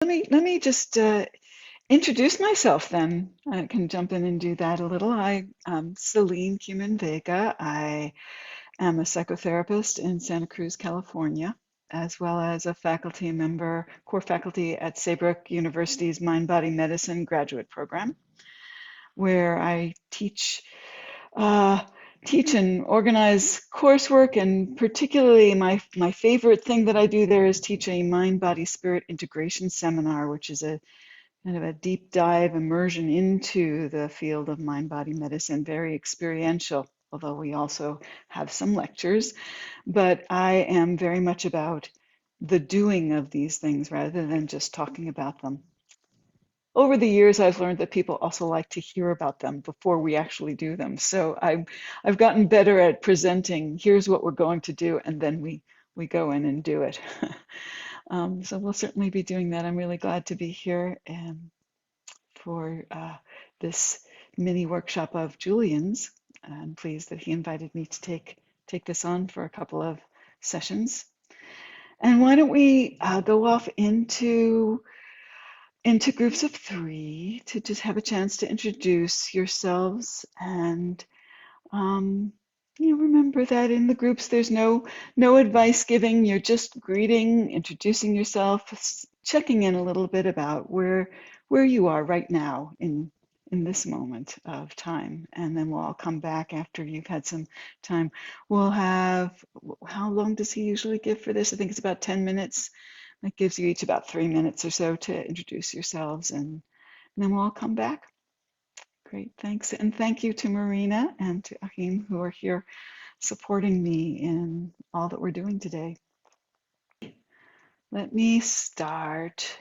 Let me just introduce myself then. I can jump in and do that a little. I'm Selene Vega. I am a psychotherapist in Santa Cruz, California, as well as a faculty member, core faculty at Saybrook University's Mind Body Medicine graduate program, where I uh, teach and organize coursework, and particularly my favorite thing that I do there is teach a mind body spirit integration seminar, which is a kind of a deep dive immersion into the field of mind body medicine, very experiential, although we also have some lectures. But I am very much about the doing of these things rather than just talking about them. Over the years, I've learned that people also like to hear about them before we actually do them. So I've gotten better at presenting, here's what we're going to do, and then we go in and do it. So we'll certainly be doing that. I'm really glad to be here for this mini workshop of Julian's. I'm pleased that he invited me to take this on for a couple of sessions. And why don't we go off into groups of three to just have a chance to introduce yourselves, and remember that in the groups there's no advice giving. You're just greeting, introducing yourself, checking in a little bit about where you are right now in this moment of time, and then we'll all come back after you've had some time. We'll have, how long does he usually give for this? I think it's about 10 minutes. That gives you each about 3 minutes or so to introduce yourselves, and then we'll all come back. Great, thanks. And thank you to Marina and to Ahim, who are here supporting me in all that we're doing today. Let me start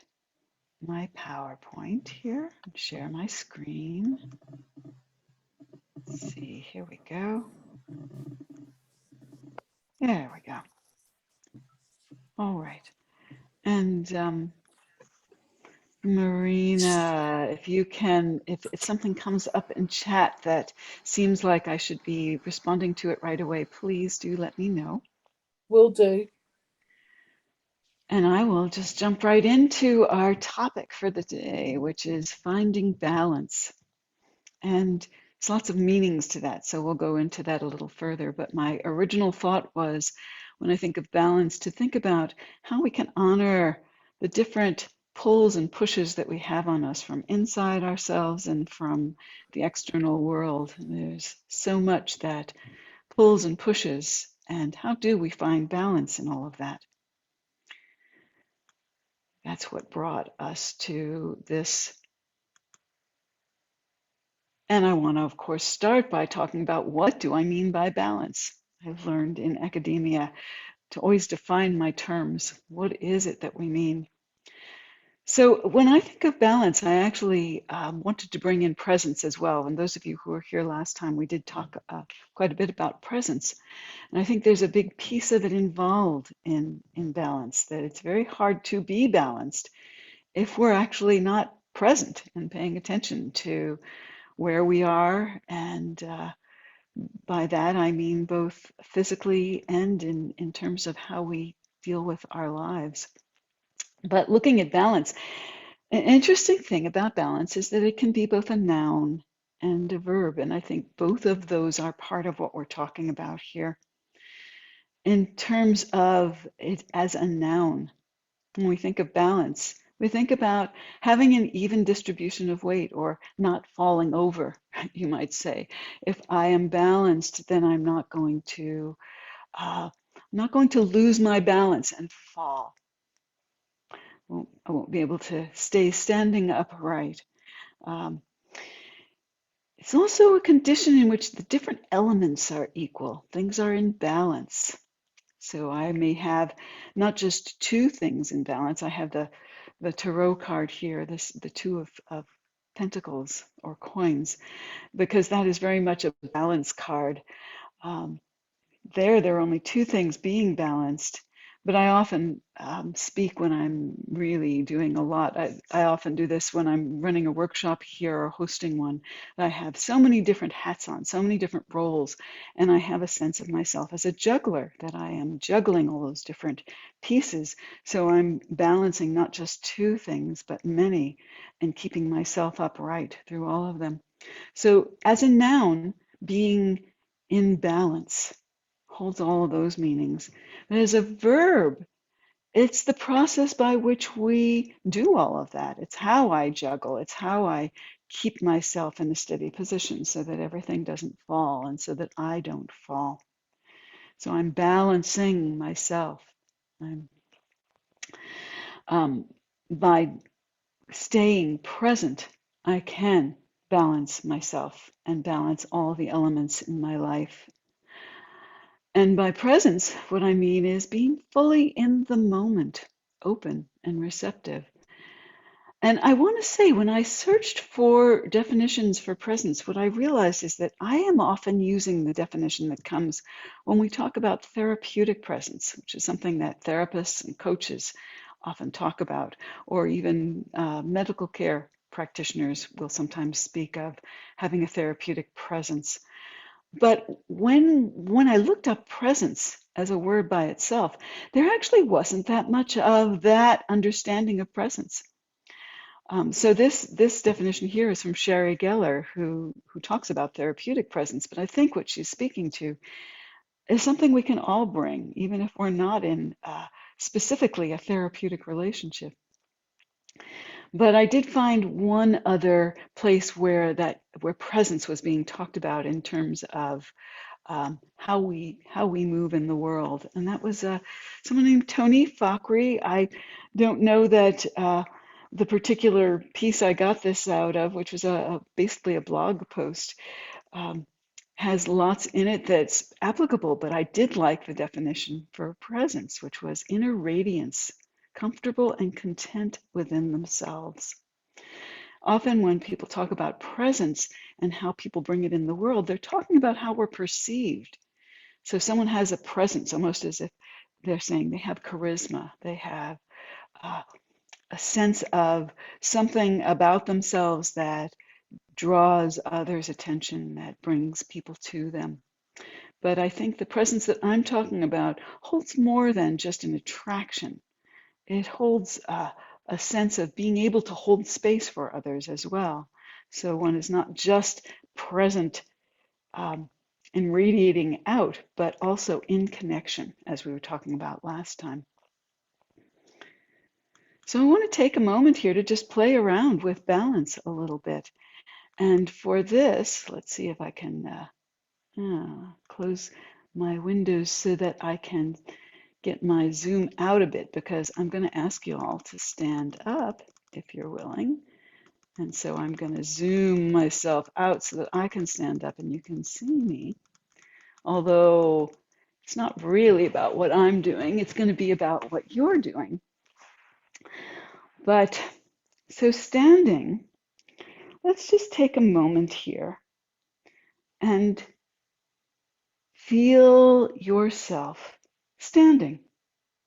my PowerPoint here and share my screen. Let's see, here we go. There we go. All right. And Marina, if you can, if something comes up in chat that seems like I should be responding to it right away, please do let me know. Will do. And I will just jump right into our topic for the day, which is finding balance. And there's lots of meanings to that, so we'll go into that a little further. But my original thought was, when I think of balance, to think about how we can honor the different pulls and pushes that we have on us from inside ourselves and from the external world. There's so much that pulls and pushes, and how do we find balance in all of that? That's what brought us to this. And I want to, of course, start by talking about, what do I mean by balance? I've learned in academia to always define my terms. What is it that we mean? So when I think of balance, I actually wanted to bring in presence as well. And those of you who were here last time, we did talk quite a bit about presence. And I think there's a big piece of it involved in balance, that it's very hard to be balanced if we're actually not present and paying attention to where we are. And by that, I mean both physically and in terms of how we deal with our lives. But looking at balance, an interesting thing about balance is that it can be both a noun and a verb. And I think both of those are part of what we're talking about here. In terms of it as a noun, when we think of balance, we think about having an even distribution of weight, or not falling over, you might say. If I am balanced, then I'm not going to lose my balance and fall. I won't be able to stay standing upright. Um, it's also a condition in which the different elements are equal. Things are in balance. So I may have not just two things in balance. I have the tarot card here, the two of pentacles or coins, because that is very much a balance card. There are only two things being balanced, but I often speak when I'm really doing a lot. I often do this when I'm running a workshop here or hosting one. I have so many different hats on, so many different roles, and I have a sense of myself as a juggler, that I am juggling all those different pieces. So I'm balancing not just two things, but many, and keeping myself upright through all of them. So as a noun, being in balance holds all of those meanings. But as a verb, it's the process by which we do all of that. It's how I juggle. It's how I keep myself in a steady position so that everything doesn't fall and so that I don't fall. So I'm balancing myself. I'm, um, by staying present, I can balance myself and balance all the elements in my life. And by presence, what I mean is being fully in the moment, open and receptive. And I want to say, when I searched for definitions for presence, what I realized is that I am often using the definition that comes when we talk about therapeutic presence, which is something that therapists and coaches often talk about, or even medical care practitioners will sometimes speak of having a therapeutic presence. But when I looked up presence as a word by itself, there actually wasn't that much of that understanding of presence. So this definition here is from Sherry Geller, who talks about therapeutic presence. But I think what she's speaking to is something we can all bring, even if we're not in specifically a therapeutic relationship. But I did find one other place where presence was being talked about in terms of how we move in the world, and that was someone named Tony Fakri. I don't know that the particular piece I got this out of, which was basically a blog post, um, has lots in it that's applicable, but I did like the definition for presence, which was inner radiance, comfortable and content within themselves. Often, when people talk about presence and how people bring it in the world, they're talking about how we're perceived. So someone has a presence, almost as if they're saying they have charisma, they have uh, a sense of something about themselves that draws others' attention, that brings people to them. But I think the presence that I'm talking about holds more than just an attraction. It holds a sense of being able to hold space for others as well. So one is not just present um, and radiating out, but also in connection, as we were talking about last time. So I want to take a moment here to just play around with balance a little bit. And for this, let's see if I can close my windows so that I can get my zoom out a bit, because I'm going to ask you all to stand up if you're willing. And so I'm going to zoom myself out so that I can stand up and you can see me. Although it's not really about what I'm doing, it's going to be about what you're doing. But so standing, let's just take a moment here and feel yourself standing.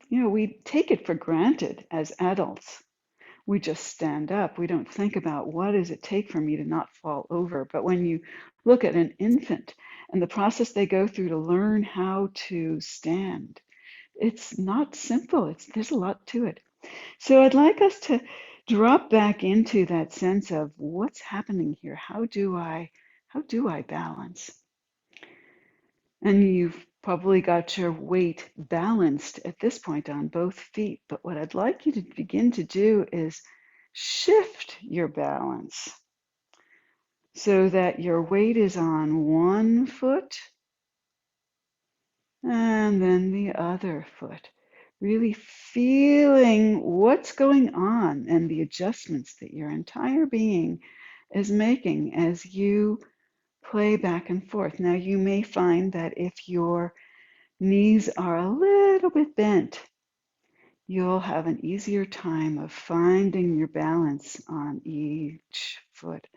You know, we take it for granted as adults. We just stand up. We don't think about what does it take for me to not fall over. But when you look at an infant and the process they go through to learn how to stand, it's not simple. There's a lot to it. So I'd like us to drop back into that sense of what's happening here. How do I balance? And you've probably got your weight balanced at this point on both feet. But what I'd like you to begin to do is shift your balance so that your weight is on one foot and then the other foot. Really feeling what's going on and the adjustments that your entire being is making as you play back and forth. Now, you may find that if your knees are a little bit bent, you'll have an easier time of finding your balance on each foot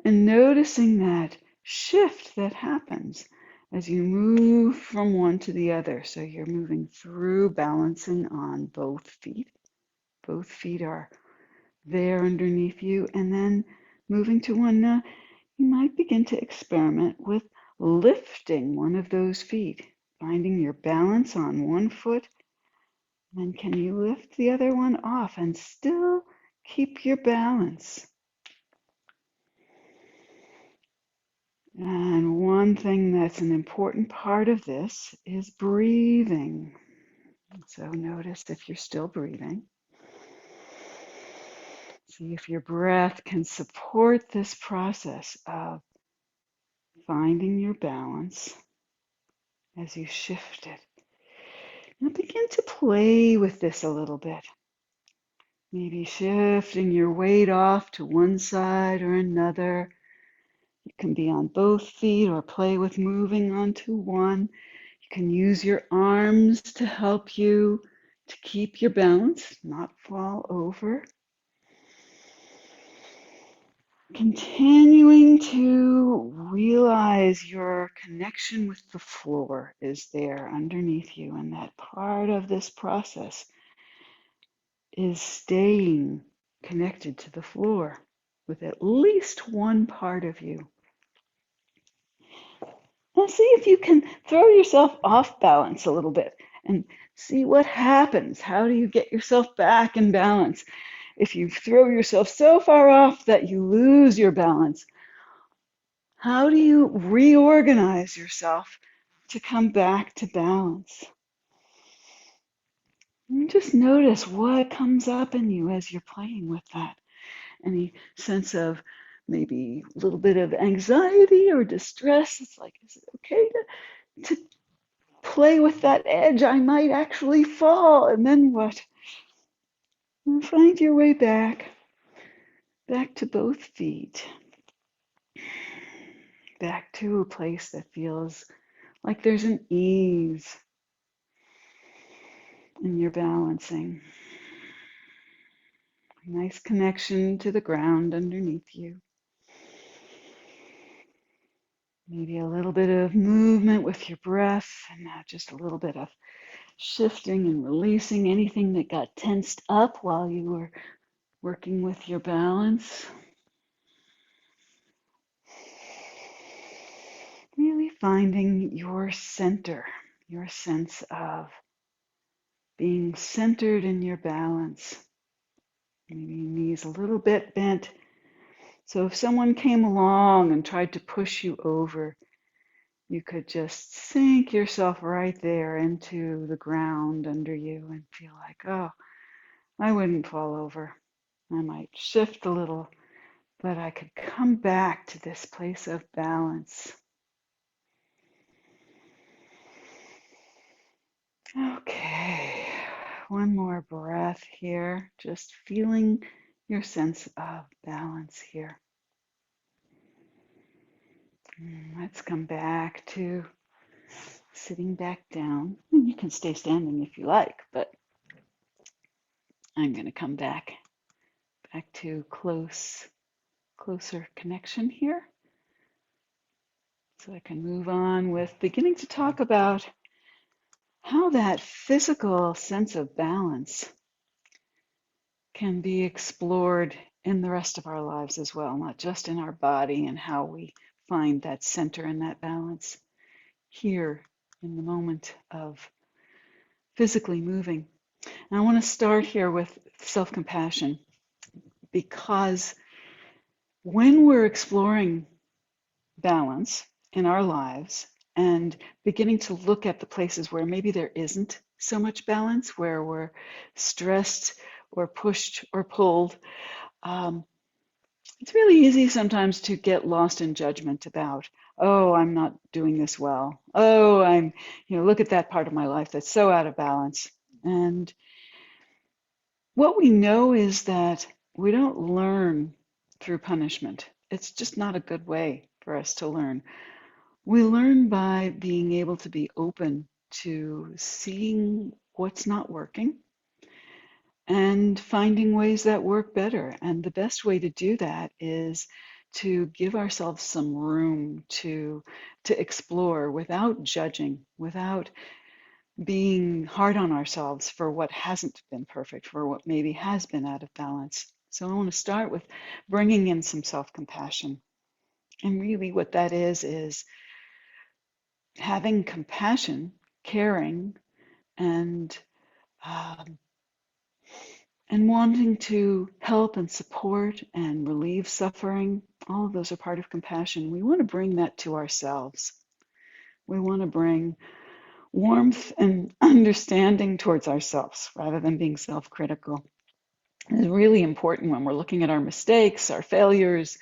and noticing that shift that happens as you move from one to the other. So you're moving through, balancing on both feet. Both feet are there underneath you, and then moving to one. Now, you might begin to experiment with lifting one of those feet, finding your balance on one foot. Then can you lift the other one off and still keep your balance? And one thing that's an important part of this is breathing. So notice if you're still breathing. See if your breath can support this process of finding your balance as you shift it. Now begin to play with this a little bit. Maybe shifting your weight off to one side or another. You can be on both feet or play with moving onto one. You can use your arms to help you to keep your balance, not fall over. Continuing to realize your connection with the floor is there underneath you, and that part of this process is staying connected to the floor with at least one part of you. Now see if you can throw yourself off balance a little bit and see what happens. How do you get yourself back in balance? If you throw yourself so far off that you lose your balance, how do you reorganize yourself to come back to balance? And just notice what comes up in you as you're playing with that. Any sense of maybe a little bit of anxiety or distress? It's like, is it okay to play with that edge? I might actually fall. And then what? And find your way back to both feet. Back to a place that feels like there's an ease in your balancing. A nice connection to the ground underneath you. Maybe a little bit of movement with your breath, and now just a little bit of shifting and releasing anything that got tensed up while you were working with your balance. Really finding your center, your sense of being centered in your balance. Maybe your knees a little bit bent. So if someone came along and tried to push you over, you could just sink yourself right there into the ground under you and feel like, oh, I wouldn't fall over. I might shift a little, but I could come back to this place of balance. Okay, one more breath here, just feeling your sense of balance here. Let's come back to sitting back down. You can stay standing if you like, but I'm going to come back to closer connection here. So I can move on with beginning to talk about how that physical sense of balance can be explored in the rest of our lives as well, not just in our body and how we find that center and that balance here in the moment of physically moving. And I want to start here with self-compassion, because when we're exploring balance in our lives and beginning to look at the places where maybe there isn't so much balance, where we're stressed or pushed or pulled, it's really easy sometimes to get lost in judgment about, oh, I'm not doing this well. Oh, look at that part of my life that's so out of balance. And what we know is that we don't learn through punishment. It's just not a good way for us to learn. We learn by being able to be open to seeing what's not working and finding ways that work better. And the best way to do that is to give ourselves some room to explore without judging, without being hard on ourselves for what hasn't been perfect, for what maybe has been out of balance. So I want to start with bringing in some self-compassion. And really what that is having compassion, caring, and um, and wanting to help and support and relieve suffering. All of those are part of compassion. We want to bring that to ourselves. We want to bring warmth and understanding towards ourselves rather than being self-critical. It's really important when we're looking at our mistakes, our failures,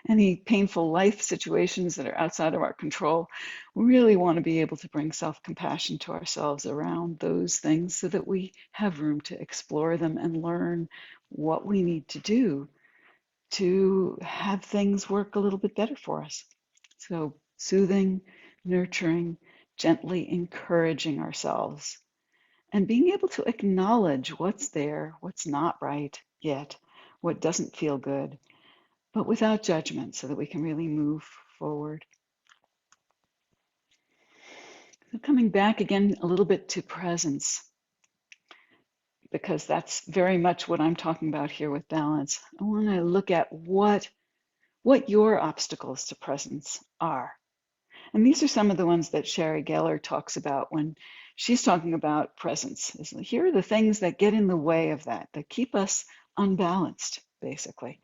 any painful life situations that are outside of our control. We really want to be able to bring self-compassion to ourselves around those things so that we have room to explore them and learn what we need to do to have things work a little bit better for us. So soothing, nurturing, gently encouraging ourselves and being able to acknowledge what's there, what's not right yet, what doesn't feel good, but without judgment so that we can really move forward. So coming back again a little bit to presence, because that's very much what I'm talking about here with balance. I want to look at what your obstacles to presence are. And these are some of the ones that Sherry Geller talks about when she's talking about presence. Here are the things that get in the way of that keep us unbalanced, basically.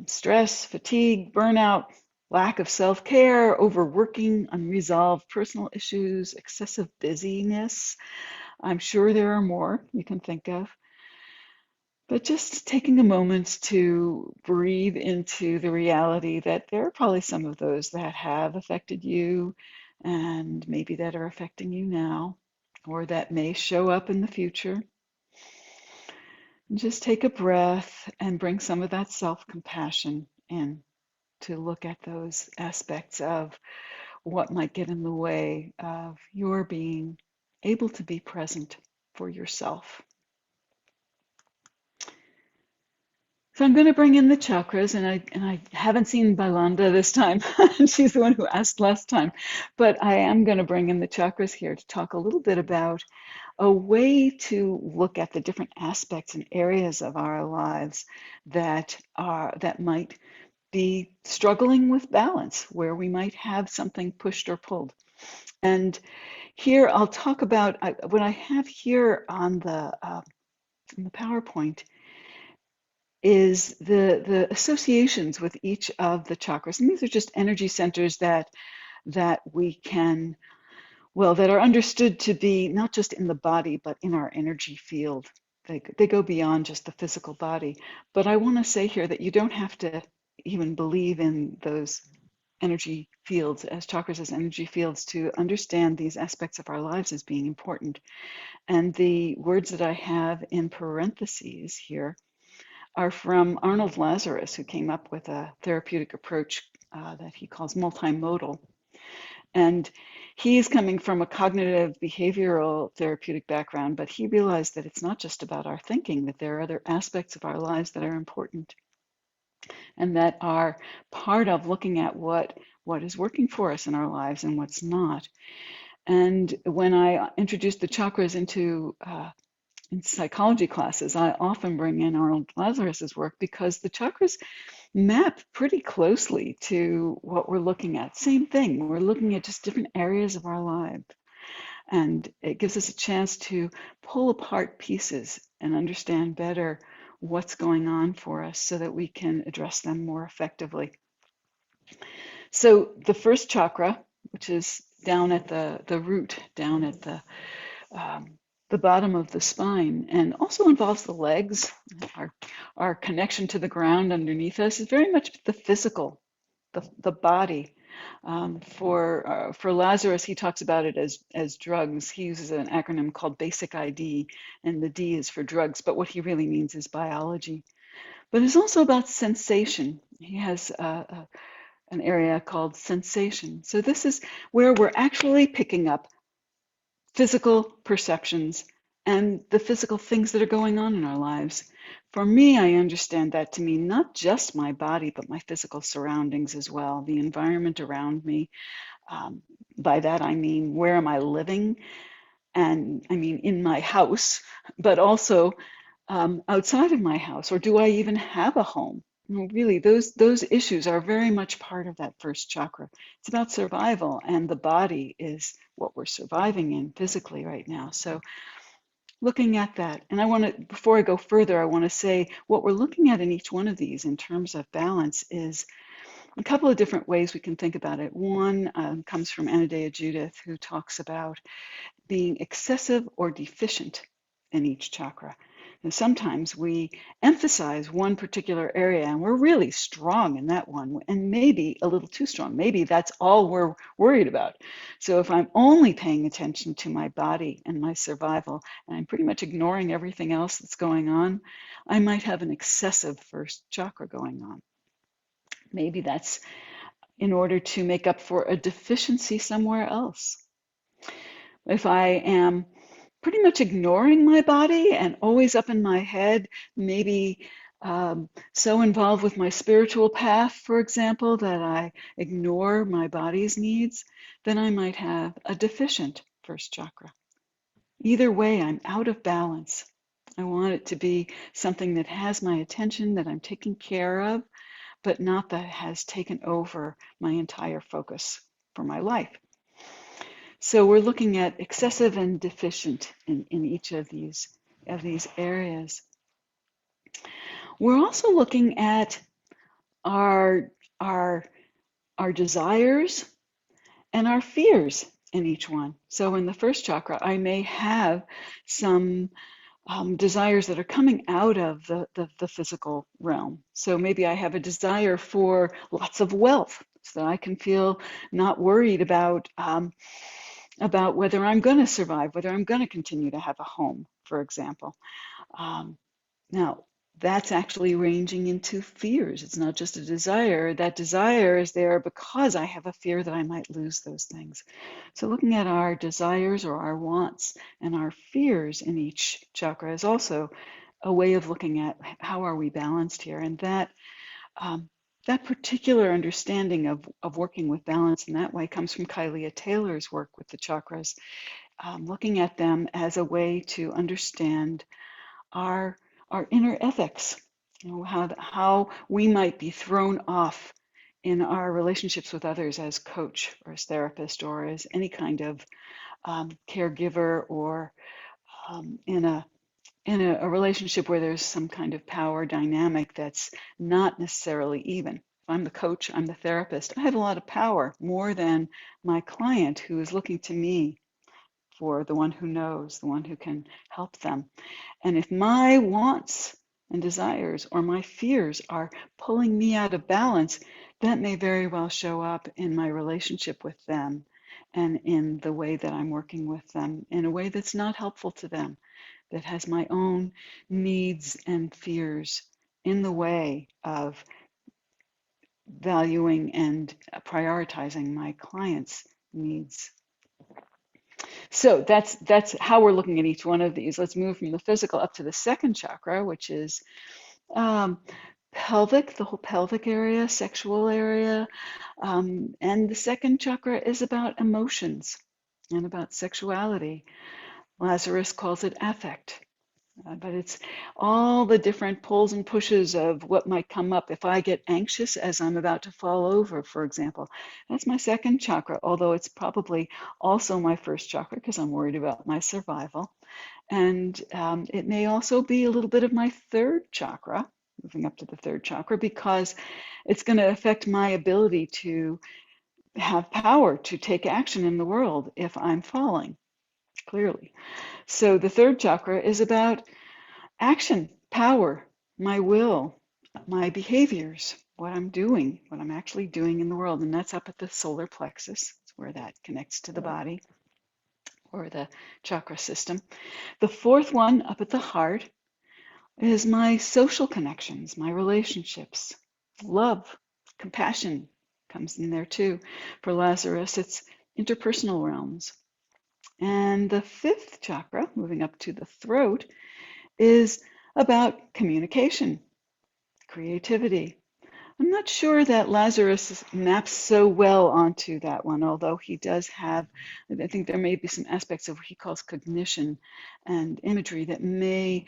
Stress, fatigue, burnout, lack of self-care, overworking, unresolved personal issues, excessive busyness. I'm sure there are more you can think of. But just taking a moment to breathe into the reality that there are probably some of those that have affected you and maybe that are affecting you now or that may show up in the future. Just take a breath and bring some of that self-compassion in to look at those aspects of what might get in the way of your being able to be present for yourself. So I'm going to bring in the chakras, and I haven't seen Bailanda this time. She's the one who asked last time, but I am going to bring in the chakras here to talk a little bit about a way to look at the different aspects and areas of our lives that might be struggling with balance, where we might have something pushed or pulled. And here I'll talk about what I have here on the PowerPoint is the associations with each of the chakras. And these are just energy centers that we can, well, that are understood to be not just in the body, but in our energy field. They go beyond just the physical body. But I want to say here that you don't have to even believe in those energy fields as chakras as energy fields to understand these aspects of our lives as being important. And the words that I have in parentheses here are from Arnold Lazarus, who came up with a therapeutic approach that he calls multimodal. And he's coming from a cognitive behavioral therapeutic background, but he realized that it's not just about our thinking, that there are other aspects of our lives that are important and that are part of looking at what is working for us in our lives and what's not. And when I introduced the chakras into in psychology classes, I often bring in Arnold Lazarus's work because the chakras map pretty closely to what we're looking at. Same thing, we're looking at just different areas of our life. And it gives us a chance to pull apart pieces and understand better what's going on for us so that we can address them more effectively. So the first chakra, which is down at the root, down at the bottom of the spine, and also involves the legs. Our connection to the ground underneath us is very much the physical, the body. For Lazarus, he talks about it as drugs. He uses an acronym called Basic ID, and the D is for drugs, but what he really means is biology. But it's also about sensation. He has an area called sensation. So this is where we're actually picking up physical perceptions and the physical things that are going on in our lives. For me, I understand that to mean not just my body, but my physical surroundings as well, the environment around me. Um, by that, I mean, where am I living? And I mean, in my house, but also outside of my house, or do I even have a home? Really, those issues are very much part of that first chakra. It's about survival, and the body is what we're surviving in physically right now. So looking at that, and I want to, before I go further, I want to say what we're looking at in each one of these in terms of balance is a couple of different ways we can think about it. One comes from Anodea Judith, who talks about being excessive or deficient in each chakra. And sometimes we emphasize one particular area and we're really strong in that one, and maybe a little too strong. Maybe that's all we're worried about. So if I'm only paying attention to my body and my survival, and I'm pretty much ignoring everything else that's going on, I might have an excessive first chakra going on. Maybe that's in order to make up for a deficiency somewhere else. If I am pretty much ignoring my body and always up in my head, maybe so involved with my spiritual path, for example, that I ignore my body's needs, then I might have a deficient first chakra. Either way, I'm out of balance. I want it to be something that has my attention, that I'm taking care of, but not that has taken over my entire focus for my life. So we're looking at excessive and deficient in each of these areas. We're also looking at our, our, our desires and our fears in each one. So in the first chakra, I may have some desires that are coming out of the physical realm. So maybe I have a desire for lots of wealth so that I can feel not worried about whether I'm going to survive, whether I'm going to continue to have a home, for example. Um, Now, that's actually ranging into fears. It's not just a desire. That desire is there because I have a fear that I might lose those things. So looking at our desires or our wants and our fears in each chakra is also a way of looking at how are we balanced here. And um, that particular understanding of working with balance in that way comes from Kylie Taylor's work with the chakras, looking at them as a way to understand our our inner ethics, how we might be thrown off in our relationships with others as coach or as therapist or as any kind of caregiver or in a relationship where there's some kind of power dynamic that's not necessarily even. If I'm the coach, I'm the therapist, I have a lot of power, more than my client who is looking to me for the one who knows, the one who can help them. And if my wants and desires or my fears are pulling me out of balance, that may very well show up in my relationship with them and in the way that I'm working with them in a way that's not helpful to them, that has my own needs and fears in the way of valuing and prioritizing my client's needs. So that's how we're looking at each one of these. Let's move from the physical up to the second chakra, which is um, pelvic, the whole pelvic area, sexual area. And the second chakra is about emotions and about sexuality. Lazarus calls it affect. But it's all the different pulls and pushes of what might come up. If I get anxious as I'm about to fall over, for example, that's my second chakra, although it's probably also my first chakra because I'm worried about my survival. And it may also be a little bit of my third chakra, moving up to the third chakra, because it's going to affect my ability to have power to take action in the world if I'm falling, clearly. So the third chakra is about action, power, my will, my behaviors, what I'm doing, what I'm actually doing in the world. And that's up at the solar plexus. It's where that connects to the body or the chakra system. The fourth one up at the heart is my social connections, my relationships, love, compassion comes in there too. For Lazarus, it's interpersonal realms. And the fifth chakra, moving up to the throat, is about communication, creativity. I'm not sure that Lazarus maps so well onto that one, although he does have, I think there may be some aspects of what he calls cognition and imagery that may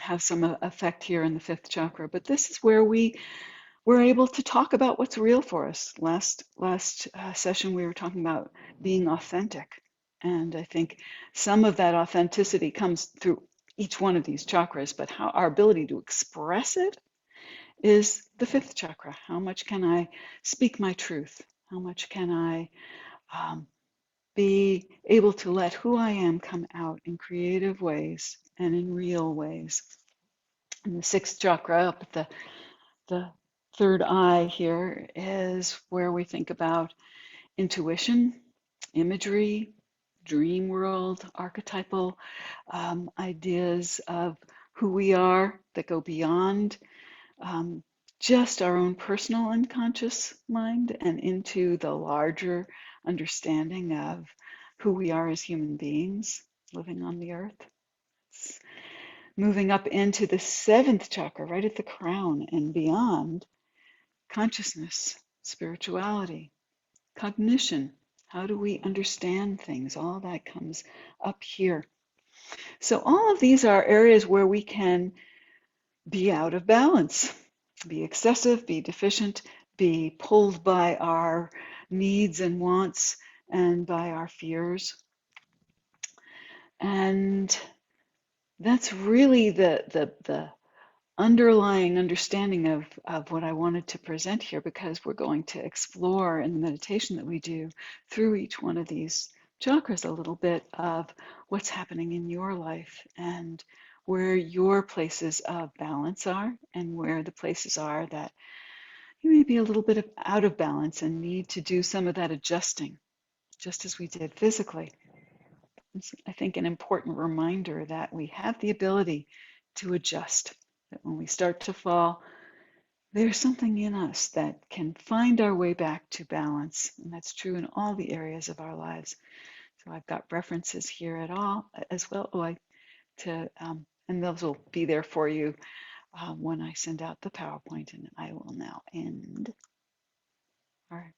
have some effect here in the fifth chakra. But this is where we're able to talk about what's real for us. Last session we were talking about being authentic, and I think some of that authenticity comes through each one of these chakras, but how our ability to express it is the fifth chakra. How much can I speak my truth? How much can I be able to let who I am come out in creative ways and in real ways? And the sixth chakra up at the third eye here is where we think about intuition, imagery, dream world, archetypal ideas of who we are that go beyond um, just our own personal unconscious mind and into the larger understanding of who we are as human beings living on the earth. It's moving up into the seventh chakra, right at the crown and beyond, consciousness, spirituality, cognition. How do we understand things? All that comes up here. So, all of these are areas where we can be out of balance, be excessive, be deficient, be pulled by our needs and wants and by our fears. And that's really the underlying understanding of what I wanted to present here, because we're going to explore in the meditation that we do through each one of these chakras a little bit of what's happening in your life and where your places of balance are and where the places are that you may be a little bit out of balance and need to do some of that adjusting, just as we did physically. It's, I think, an important reminder that we have the ability to adjust, that when we start to fall, there's something in us that can find our way back to balance. And that's true in all the areas of our lives. So I've got references here at all as well. And those will be there for you when I send out the PowerPoint. And I will now end our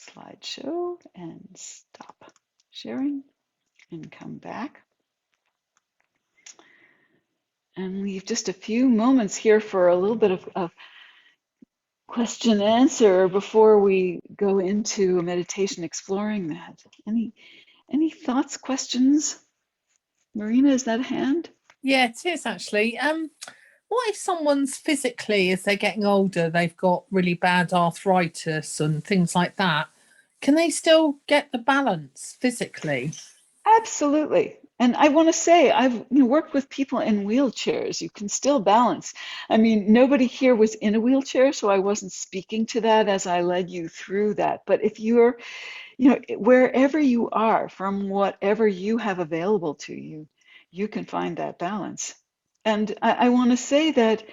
slideshow and stop sharing and come back and leave just a few moments here for a little bit of question and answer before we go into a meditation exploring that. Any thoughts, questions? Marina, is that a hand? Yeah, it is actually. What if someone's physically, as they're getting older, they've got really bad arthritis and things like that? Can they still get the balance physically? Absolutely. And I want to say, I've worked with people in wheelchairs. You can still balance. I mean, nobody here was in a wheelchair, so I wasn't speaking to that as I led you through that. But if you're, wherever you are, from whatever you have available to you, you can find that balance. And I want to say that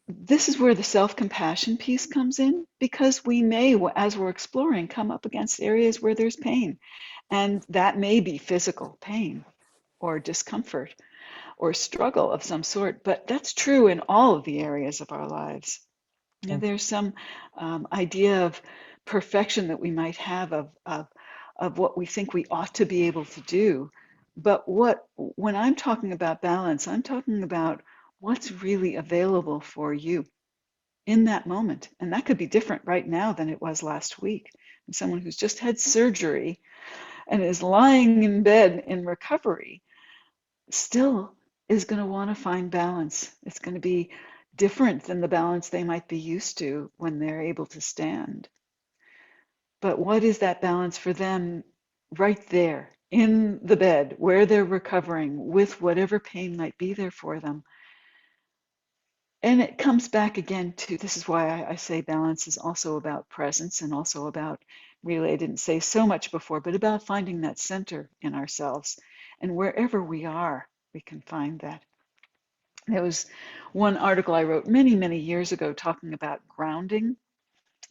this is where the self-compassion piece comes in, because we may, as we're exploring, come up against areas where there's pain. And that may be physical pain or discomfort or struggle of some sort, but that's true in all of the areas of our lives. There's some idea of perfection that we might have of what we think we ought to be able to do. But when I'm talking about balance, I'm talking about what's really available for you in that moment. And that could be different right now than it was last week. And someone who's just had surgery and is lying in bed in recovery still is going to want to find balance. It's going to be different than the balance they might be used to when they're able to stand. But what is that balance for them right there in the bed where they're recovering with whatever pain might be there for them? And it comes back again to, this is why I say balance is also about presence and also about, really, I didn't say so much before, but about finding that center in ourselves. And wherever we are, we can find that. There was one article I wrote many, many years ago talking about grounding,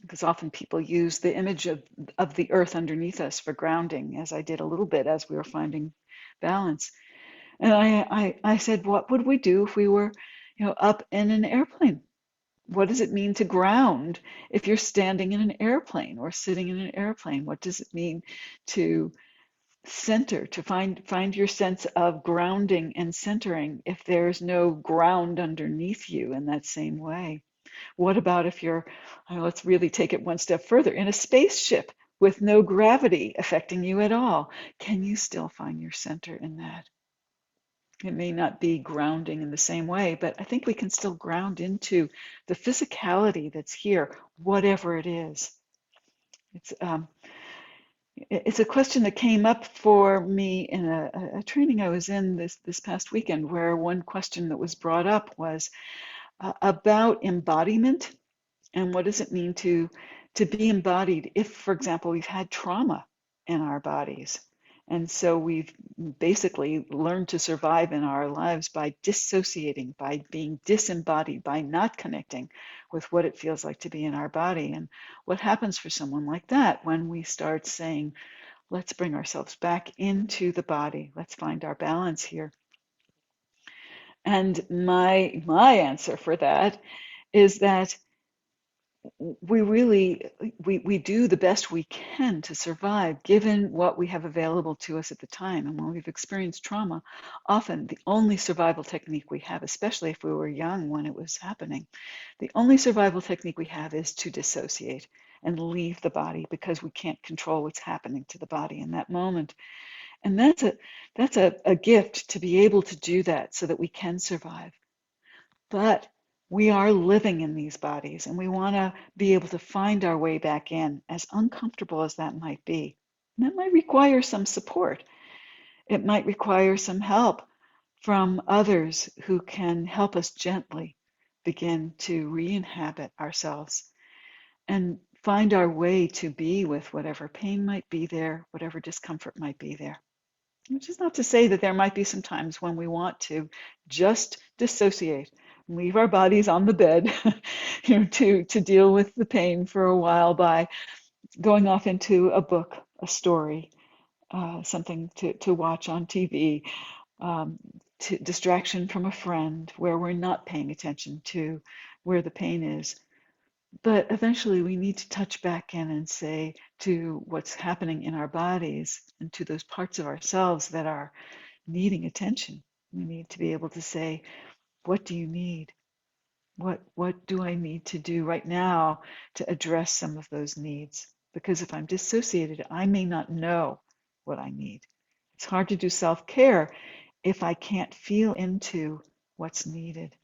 because often people use the image of the earth underneath us for grounding, as I did a little bit as we were finding balance. And I said, what would we do if we were, up in an airplane? What does it mean to ground if you're standing in an airplane or sitting in an airplane? What does it mean to center, to find your sense of grounding and centering if there's no ground underneath you in that same way? What about if you're, let's really take it one step further, in a spaceship with no gravity affecting you at all? Can you still find your center in that? It may not be grounding in the same way, but I think we can still ground into the physicality that's here, whatever it is. It's it's a question that came up for me in a training I was in this past weekend, where one question that was brought up was about embodiment and what does it mean to be embodied if, for example, we've had trauma in our bodies. And so we've basically learned to survive in our lives by dissociating, by being disembodied, by not connecting with what it feels like to be in our body. And what happens for someone like that when we start saying, let's bring ourselves back into the body, let's find our balance here. And my answer for that is that we do the best we can to survive given what we have available to us at the time. And when we've experienced trauma, often the only survival technique we have, especially if we were young when it was happening, the only survival technique we have is to dissociate and leave the body because we can't control what's happening to the body in that moment. And that's a gift to be able to do that so that we can survive. But we are living in these bodies and we want to be able to find our way back in, as uncomfortable as that might be. And that might require some support. It might require some help from others who can help us gently begin to re-inhabit ourselves and find our way to be with whatever pain might be there, whatever discomfort might be there. Which is not to say that there might be some times when we want to just dissociate, leave our bodies on the bed, to deal with the pain for a while by going off into a book, a story, something to watch on TV, to distraction from a friend where we're not paying attention to where the pain is. But eventually we need to touch back in and say to what's happening in our bodies and to those parts of ourselves that are needing attention. We need to be able to say, what do you need? What do I need to do right now to address some of those needs? Because if I'm dissociated, I may not know what I need. It's hard to do self-care if I can't feel into what's needed.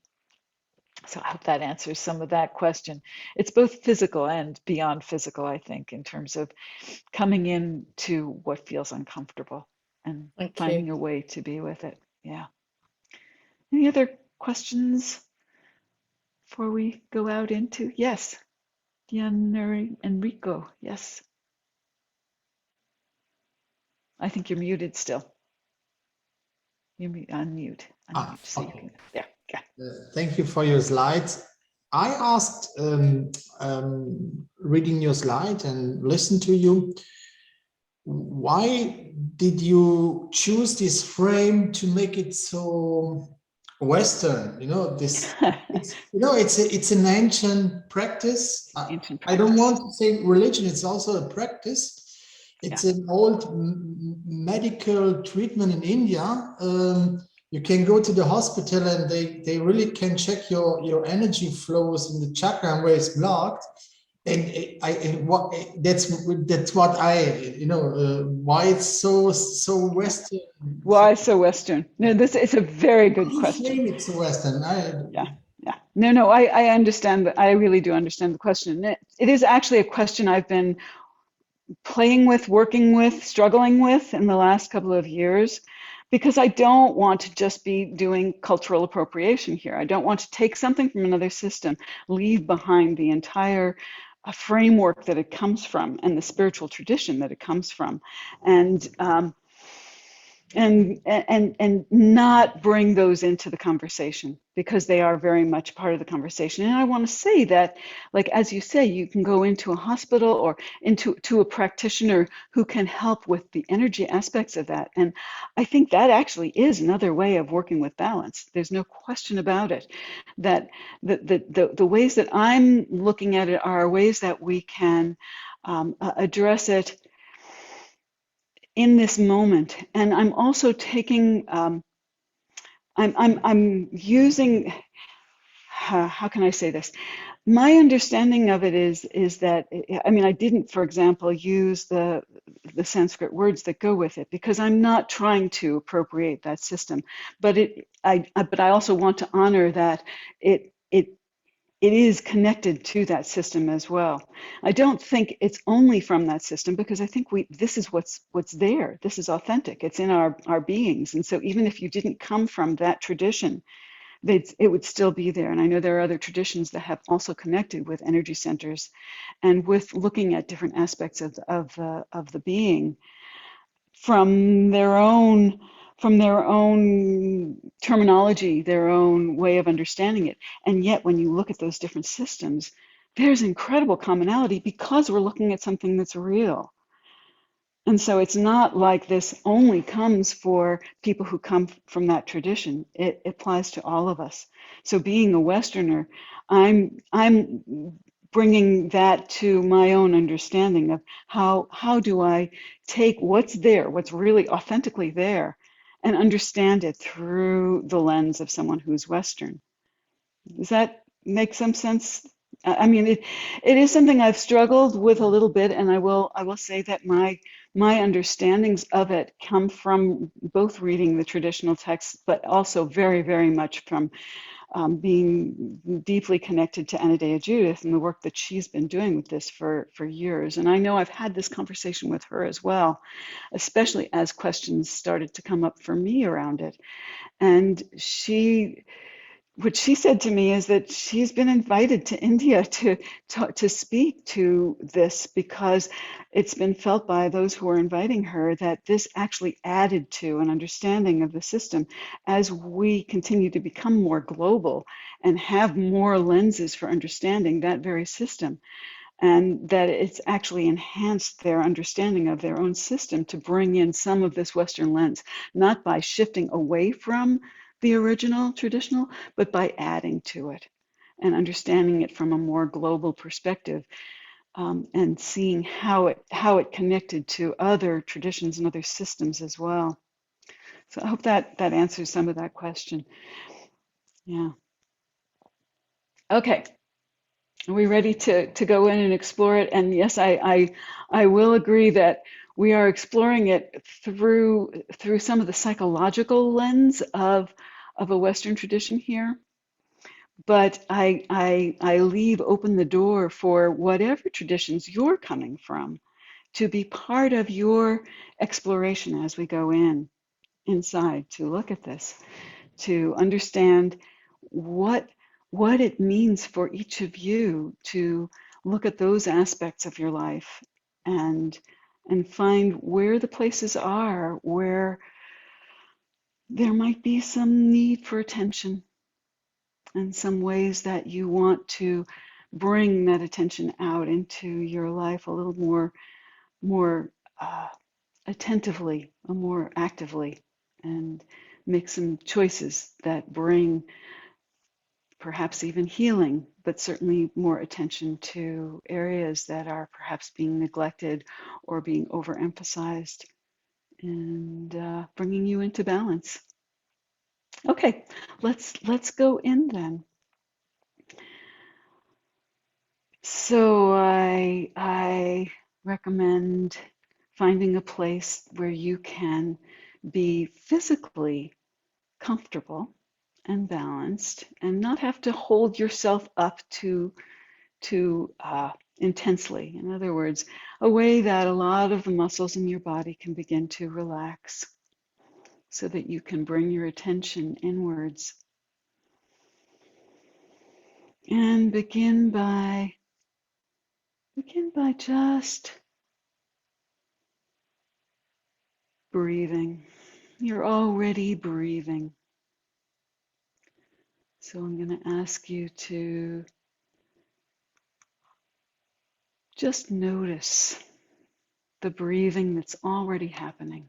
So I hope that answers some of that question. It's both physical and beyond physical, I think, in terms of coming in to what feels uncomfortable and Thank you. finding a way to be with it. Yeah. Any other questions before we go out into? Yes, Diana Enrico. Yes. I think you're muted still. You're unmute. Unmute. So you Okay. can. There. Yeah. Thank you for your slides. I asked, reading your slide and listen to you, why did you choose this frame to make it so Western? This, it's an ancient practice. Ancient I don't practice. want to say religion, it's also a practice. It's an old medical treatment in India. You can go to the hospital and they really can check your energy flows in the chakra and where it's blocked. And that's what why it's so Western. Why so Western? No, this is a very good question. It's so Western. Yeah. No, I understand. I really do understand the question. It is actually a question I've been playing with, working with, struggling with in the last couple of years, because I don't want to just be doing cultural appropriation here. I don't want to take something from another system, leave behind the entire framework that it comes from and the spiritual tradition that it comes from. And and not bring those into the conversation, because they are very much part of the conversation. And I want to say that, like as you say, you can go into a hospital or to a practitioner who can help with the energy aspects of that. And I think that actually is another way of working with balance. There's no question about it. That the ways that I'm looking at it are ways that we can address it in this moment. And I'm also taking, I'm using, how can I say this? My understanding of it is that, I mean, I didn't, for example, use the Sanskrit words that go with it, because I'm not trying to appropriate that system. But but I also want to honor that it is connected to that system as well. I don't think it's only from that system, because I think this is what's there. This is authentic. It's in our beings. And so even if you didn't come from that tradition, it would still be there. And I know there are other traditions that have also connected with energy centers and with looking at different aspects of the being from their own terminology, their own way of understanding it. And yet, when you look at those different systems, there's incredible commonality, because we're looking at something that's real. And so it's not like this only comes for people who come from that tradition. It applies to all of us. So being a Westerner, I'm bringing that to my own understanding of how do I take what's there, what's really authentically there, and understand it through the lens of someone who's Western. Does that make some sense? I mean, it is something I've struggled with a little bit, and I will say that my understandings of it come from both reading the traditional texts, but also very, very much from being deeply connected to Anodea Judith and the work that she's been doing with this for years. And I know I've had this conversation with her as well, especially as questions started to come up for me around it. And what she said to me is that she's been invited to India to speak to this, because it's been felt by those who are inviting her that this actually added to an understanding of the system as we continue to become more global and have more lenses for understanding that very system, and that it's actually enhanced their understanding of their own system to bring in some of this Western lens, not by shifting away from the original traditional, but by adding to it and understanding it from a more global perspective, and seeing how it connected to other traditions and other systems as well. So I hope that answers some of that question. Yeah. Okay. Are we ready to go in and explore it? And yes, I will agree that we are exploring it through some of the psychological lens of a Western tradition here. But I leave open the door for whatever traditions you're coming from to be part of your exploration as we go inside to look at this, to understand what it means for each of you to look at those aspects of your life and find where the places are where there might be some need for attention and some ways that you want to bring that attention out into your life a little more attentively, more actively, and make some choices that bring perhaps even healing, but certainly more attention to areas that are perhaps being neglected or being overemphasized, and bringing you into balance. Okay, let's go in then. So I recommend finding a place where you can be physically comfortable and balanced, and not have to hold yourself up too intensely. In other words, a way that a lot of the muscles in your body can begin to relax, so that you can bring your attention inwards. And begin by just breathing. You're already breathing. So I'm going to ask you to just notice the breathing that's already happening.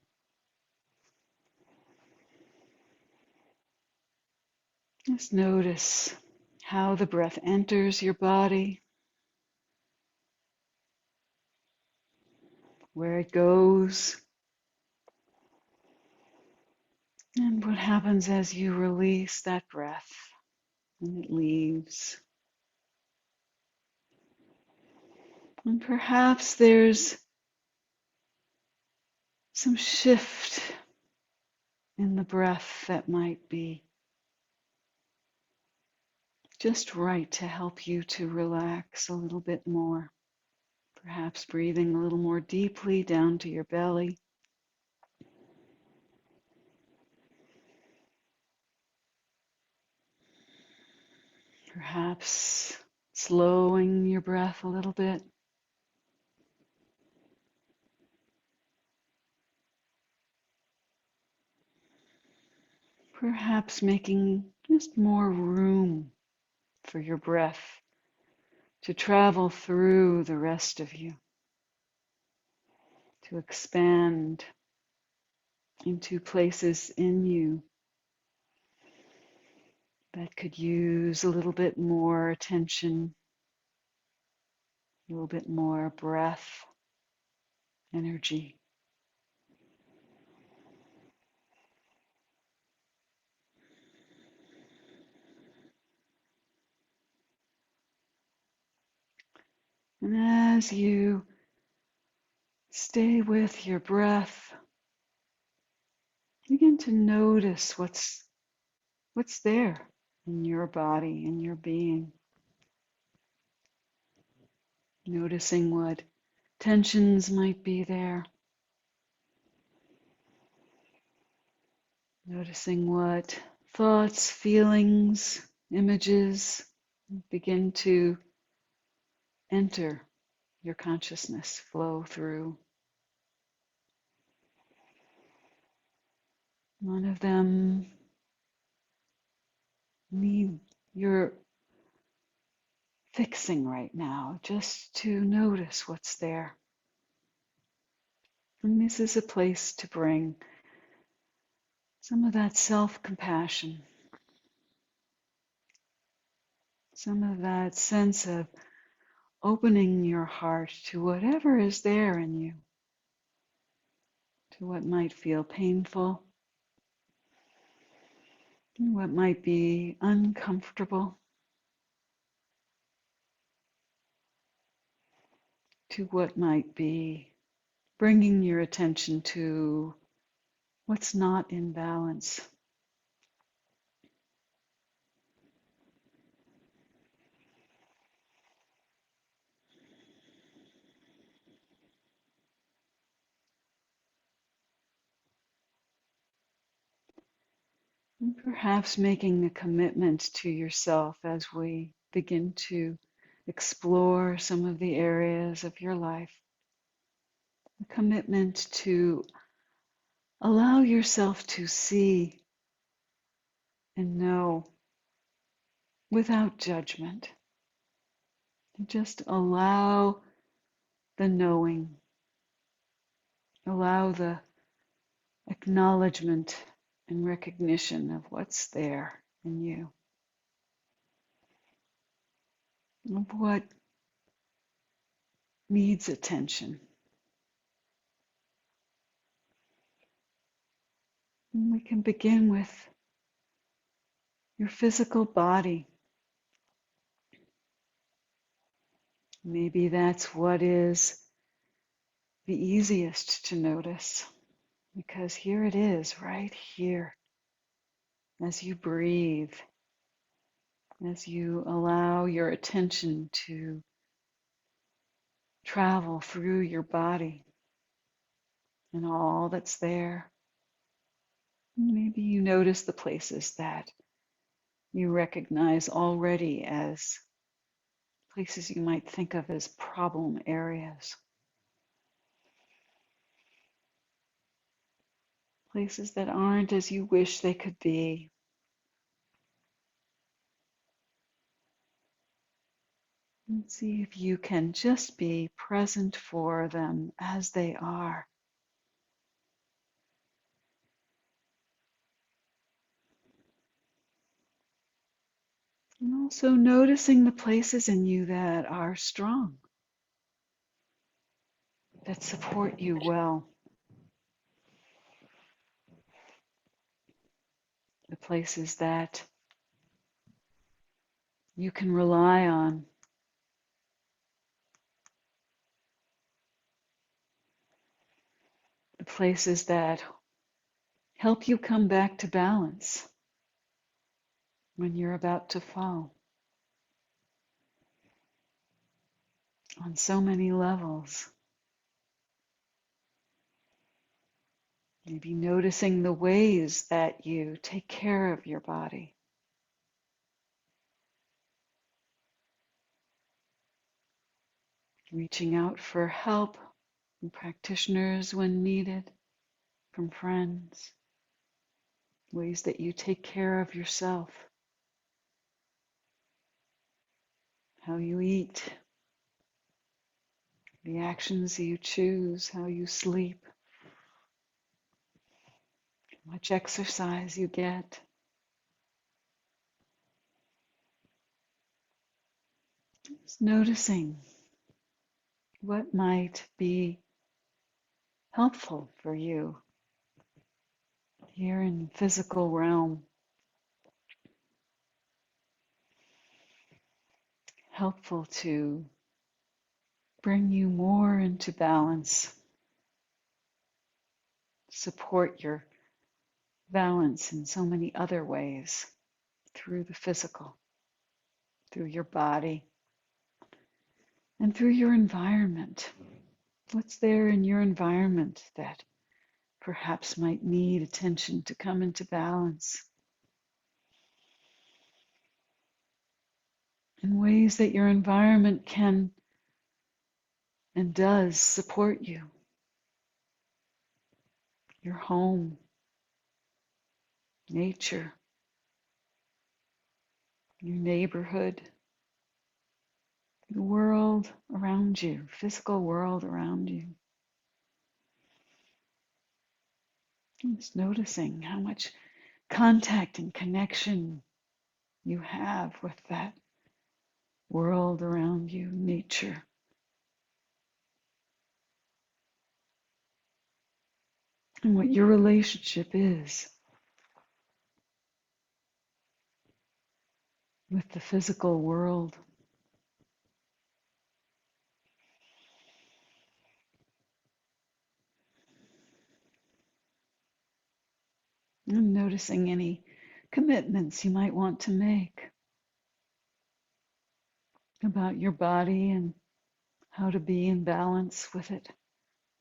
Just notice how the breath enters your body, where it goes, and what happens as you release that breath and it leaves. And perhaps there's some shift in the breath that might be just right to help you to relax a little bit more. Perhaps breathing a little more deeply down to your belly. Perhaps slowing your breath a little bit. Perhaps making just more room for your breath to travel through the rest of you, to expand into places in you that could use a little bit more attention, a little bit more breath, energy. And as you stay with your breath, begin to notice what's there in your body, in your being. Noticing what tensions might be there. Noticing what thoughts, feelings, images begin to enter your consciousness, flow through. None of them need your fixing right now, just to notice what's there. And this is a place to bring some of that self-compassion, some of that sense of opening your heart to whatever is there in you, to what might feel painful, what might be uncomfortable, to what might be bringing your attention to what's not in balance. And perhaps making a commitment to yourself as we begin to explore some of the areas of your life. A commitment to allow yourself to see and know without judgment. Just allow the knowing, allow the acknowledgement and recognition of what's there in you, of what needs attention. And we can begin with your physical body. Maybe that's what is the easiest to notice, because here it is, right here, as you breathe, as you allow your attention to travel through your body and all that's there. Maybe you notice the places that you recognize already as places you might think of as problem areas. places that aren't as you wish they could be. And see if you can just be present for them as they are. And also noticing the places in you that are strong, that support you well. The places that you can rely on. The places that help you come back to balance when you're about to fall on so many levels. Maybe noticing the ways that you take care of your body. Reaching out for help from practitioners when needed, from friends. Ways that you take care of yourself. How you eat. The actions you choose, how you sleep. How much exercise you get. Just noticing what might be helpful for you here in the physical realm. Helpful to bring you more into balance. Support your balance in so many other ways through the physical, through your body, and through your environment. What's there in your environment that perhaps might need attention to come into balance? In ways that your environment can and does support you. Your home, nature, your neighborhood, the world around you, physical world around you. Just noticing how much contact and connection you have with that world around you, nature. And what your relationship is with the physical world. And noticing any commitments you might want to make about your body and how to be in balance with it,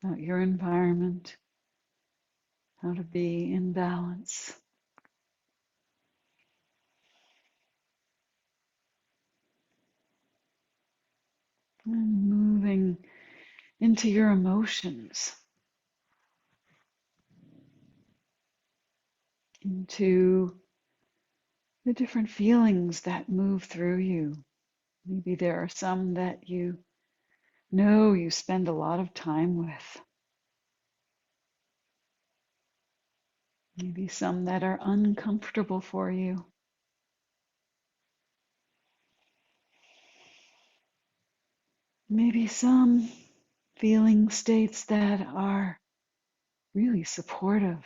about your environment, how to be in balance. And moving into your emotions, into the different feelings that move through you. Maybe there are some that you know you spend a lot of time with. Maybe some that are uncomfortable for you. Maybe some feeling states that are really supportive.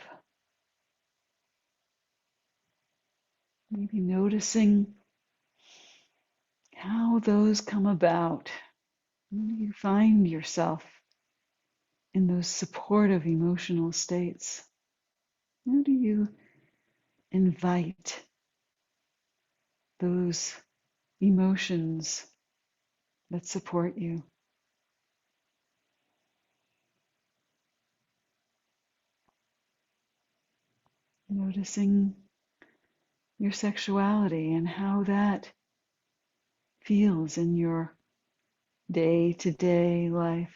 Maybe noticing how those come about. When you find yourself in those supportive emotional states, how do you invite those emotions that support you? Noticing your sexuality and how that feels in your day-to-day life,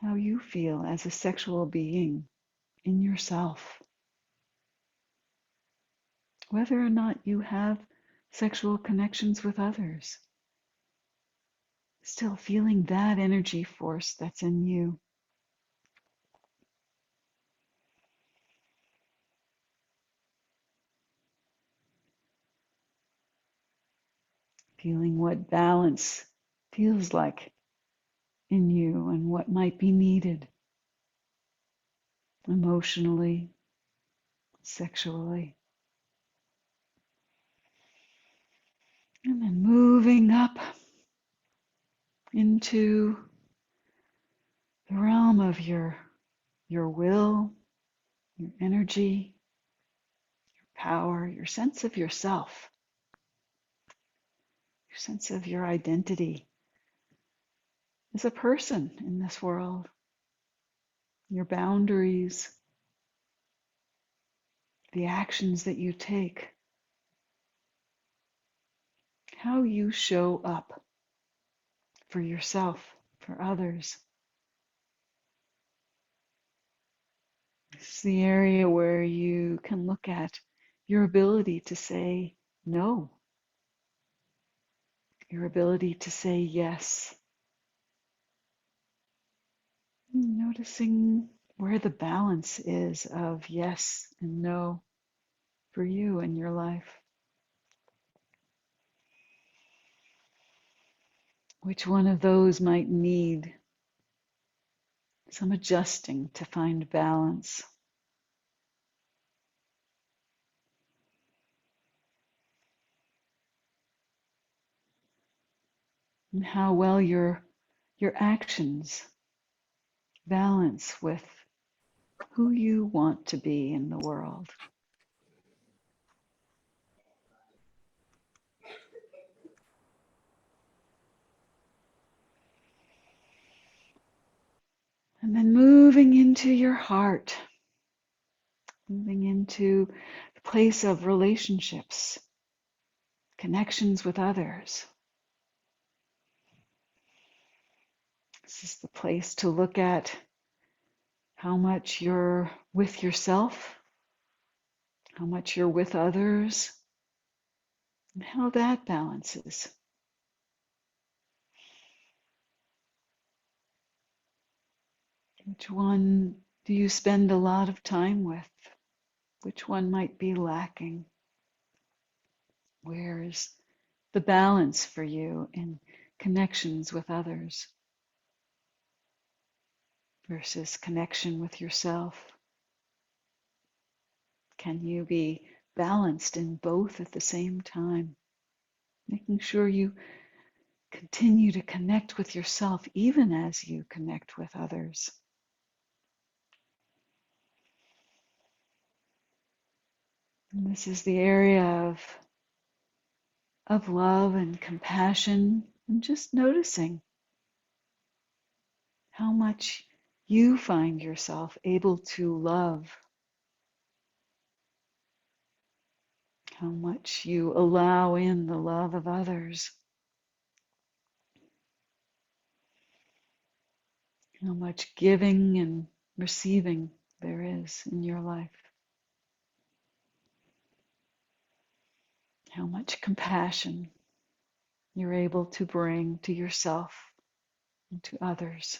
how you feel as a sexual being, in yourself. Whether or not you have sexual connections with others, still feeling that energy force that's in you. Feeling what balance feels like in you and what might be needed emotionally, sexually. And then moving up into the realm of your will, your energy, your power, your sense of yourself, your sense of your identity as a person in this world, your boundaries, the actions that you take, how you show up for yourself, for others. This is the area where you can look at your ability to say no, your ability to say yes. Noticing where the balance is of yes and no for you in your life. Which one of those might need some adjusting to find balance? And how well your actions balance with who you want to be in the world. And then moving into your heart, moving into the place of relationships, connections with others. This is the place to look at how much you're with yourself, how much you're with others, and how that balances. Which one do you spend a lot of time with? Which one might be lacking? Where's the balance for you in connections with others versus connection with yourself? Can you be balanced in both at the same time? Making sure you continue to connect with yourself even as you connect with others. And this is the area of love and compassion, and just noticing how much you find yourself able to love, how much you allow in the love of others, how much giving and receiving there is in your life, how much compassion you're able to bring to yourself and to others.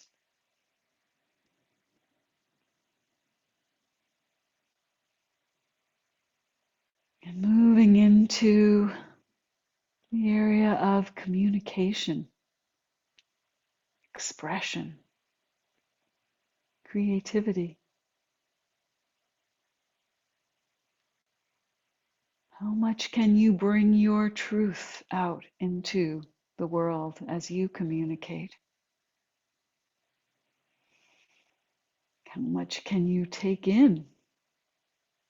And moving into the area of communication, expression, creativity. How much can you bring your truth out into the world as you communicate? How much can you take in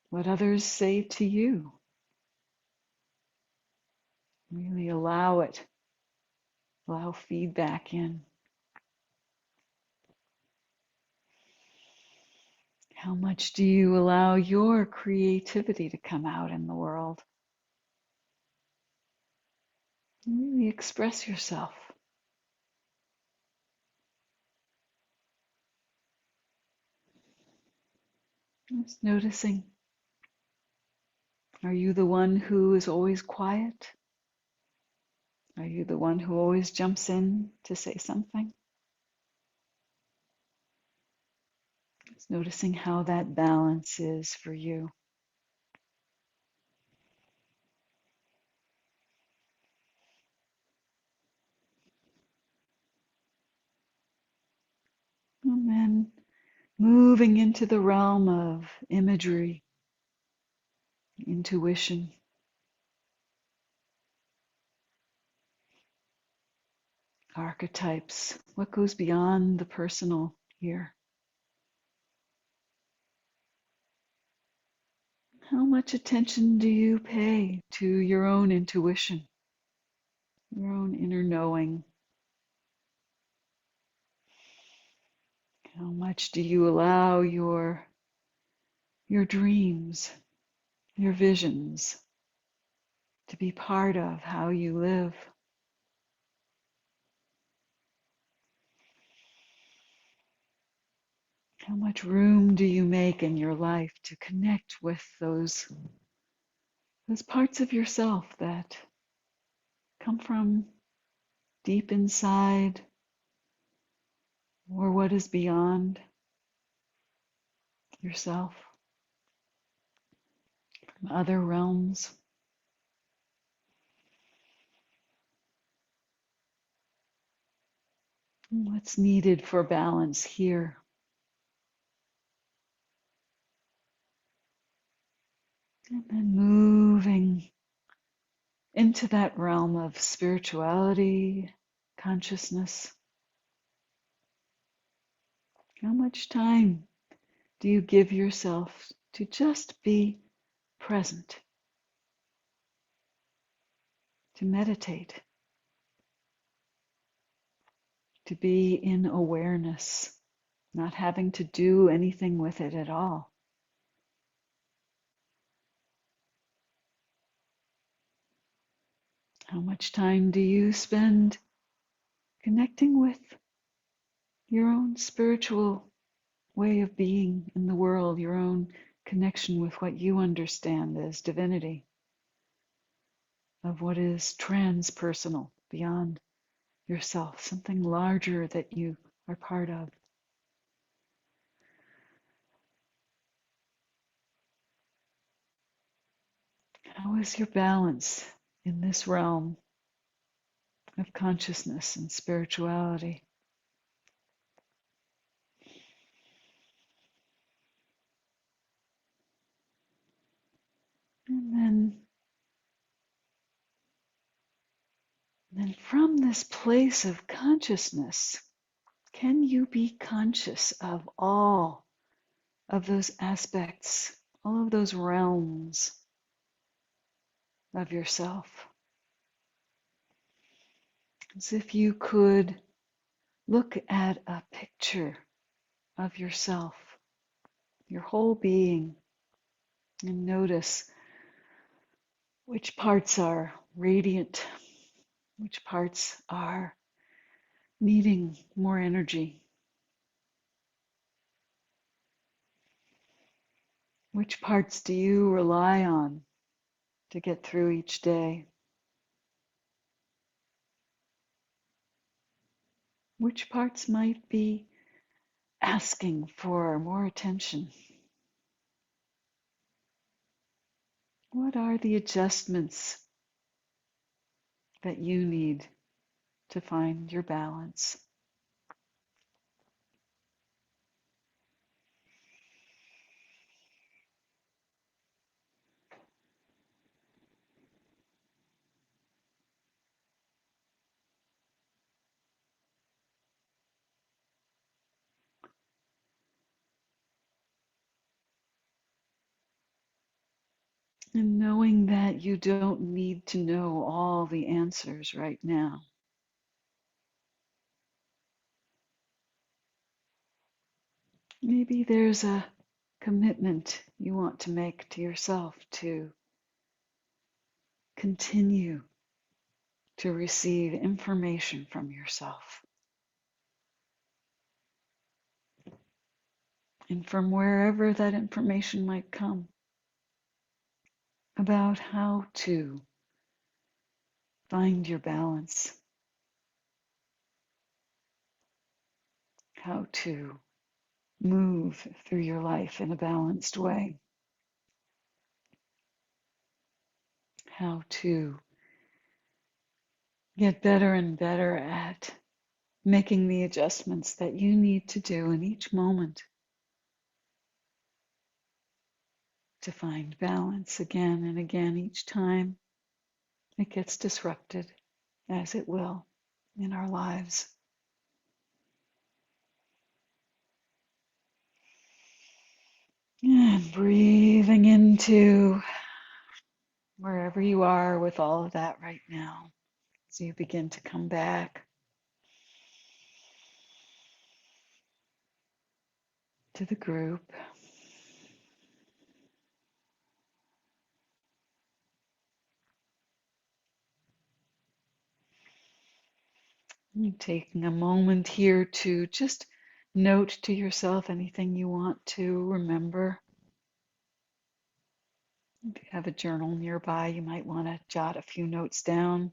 what others say to you? Really allow it, allow feedback in. How much do you allow your creativity to come out in the world? Really express yourself. Just noticing. Are you the one who is always quiet? Are you the one who always jumps in to say something? Just noticing how that balance is for you. And then moving into the realm of imagery, intuition, archetypes. What goes beyond the personal here? How much attention do you pay to your own intuition, your own inner knowing? How much do you allow your dreams, your visions to be part of how you live? How much room do you make in your life to connect with those parts of yourself that come from deep inside or what is beyond yourself, from other realms? What's needed for balance here? And then moving into that realm of spirituality, consciousness. How much time do you give yourself to just be present, to meditate, to be in awareness, not having to do anything with it at all? How much time do you spend connecting with your own spiritual way of being in the world, your own connection with what you understand as divinity, of what is transpersonal, beyond yourself, something larger that you are part of? How is your balance in this realm of consciousness and spirituality? And then from this place of consciousness, can you be conscious of all of those aspects, all of those realms of yourself? As if you could look at a picture of yourself, your whole being, and notice which parts are radiant, which parts are needing more energy, which parts do you rely on to get through each day, which parts might be asking for more attention. What are the adjustments that you need to find your balance? And knowing that you don't need to know all the answers right now. Maybe there's a commitment you want to make to yourself to continue to receive information from yourself. and from wherever that information might come, about how to find your balance, how to move through your life in a balanced way, how to get better and better at making the adjustments that you need to do in each moment to find balance again and again each time it gets disrupted, as it will in our lives. And breathing into wherever you are with all of that right now as you begin to come back to the group. And taking a moment here to just note to yourself anything you want to remember. If you have a journal nearby, you might want to jot a few notes down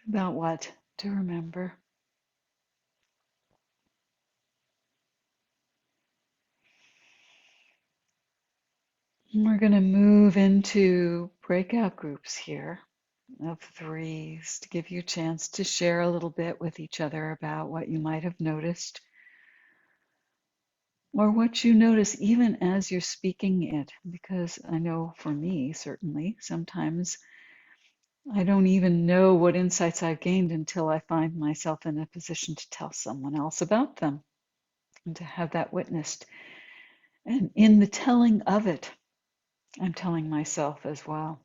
about what to remember. And we're going to move into breakout groups here of threes to give you a chance to share a little bit with each other about what you might have noticed or what you notice even as you're speaking it. Because I know for me, certainly, sometimes I don't even know what insights I've gained until I find myself in a position to tell someone else about them and to have that witnessed. And in the telling of it, I'm telling myself as well.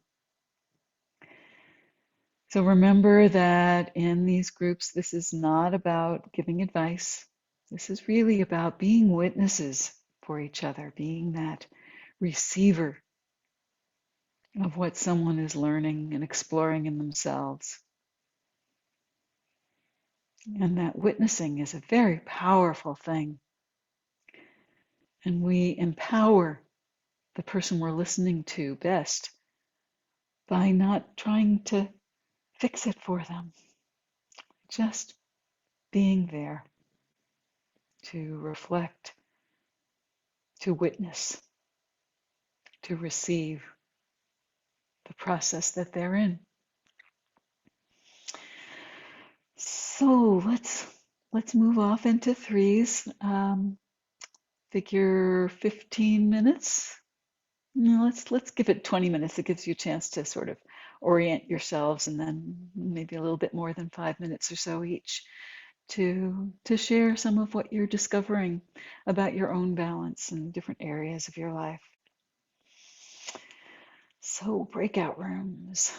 So remember that in these groups, this is not about giving advice. This is really about being witnesses for each other, being that receiver of what someone is learning and exploring in themselves. And that witnessing is a very powerful thing. And we empower the person we're listening to best by not trying to fix it for them, just being there to reflect, to witness, to receive the process that they're in. So let's move off into threes. Figure 15 minutes. No, let's give it 20 minutes. It gives you a chance to sort of orient yourselves, and then maybe a little bit more than 5 minutes or so each to share some of what you're discovering about your own balance in different areas of your life. So breakout rooms.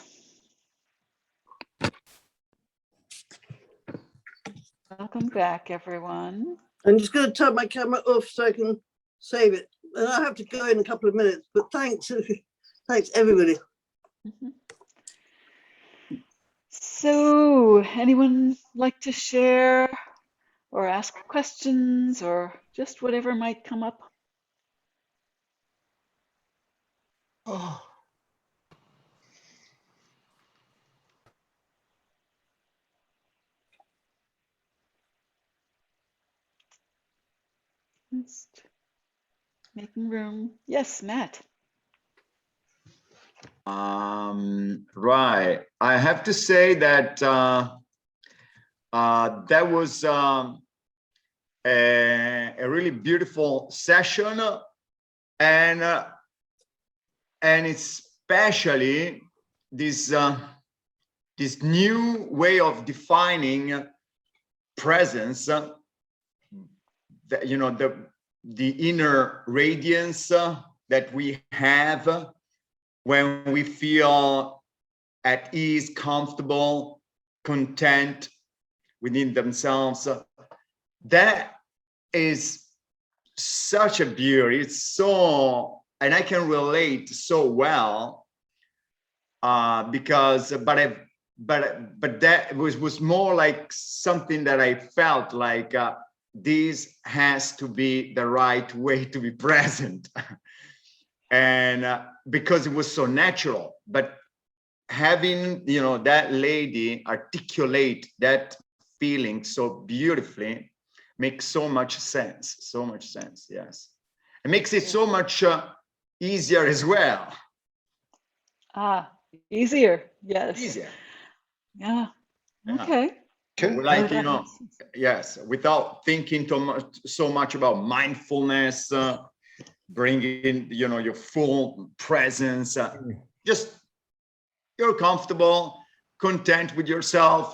Welcome back, everyone. I'm just going to turn my camera off so I can save it. And I have to go in a couple of minutes, but thanks everybody. Mhm. So anyone like to share or ask questions or just whatever might come up? Oh, Just making room. Yes, Matt. Right. I have to say that that was a really beautiful session, and especially this this new way of defining presence. You know, the inner radiance that we have when we feel at ease, comfortable, content within themselves. That is such a beauty. It's so, and I can relate so well because, but that was more like something that I felt like this has to be the right way to be present. And because it was so natural, but having, you know, that lady articulate that feeling so beautifully makes so much sense, yes. It makes it so much easier as well. Easier, yes. Easier. Yeah, Yeah. okay. Like, you know, yes, without thinking so much about mindfulness, bringing, you know, your full presence, just you're comfortable, content with yourself,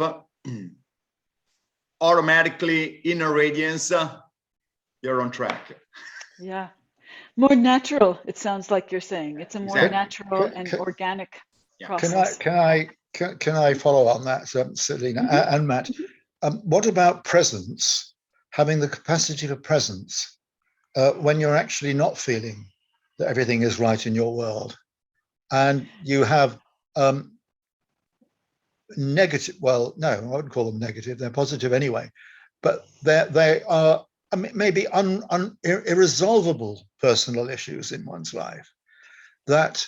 automatically inner radiance, you're on track. Yeah, more natural, it sounds like you're saying. It's a more Exactly. natural and organic Yeah. process. Can I follow on that, Selene and Matt? What about presence? Having the capacity for presence when you're actually not feeling that everything is right in your world, and you have negative. Well, no, I wouldn't call them negative. They're positive anyway, but they are maybe irresolvable personal issues in one's life that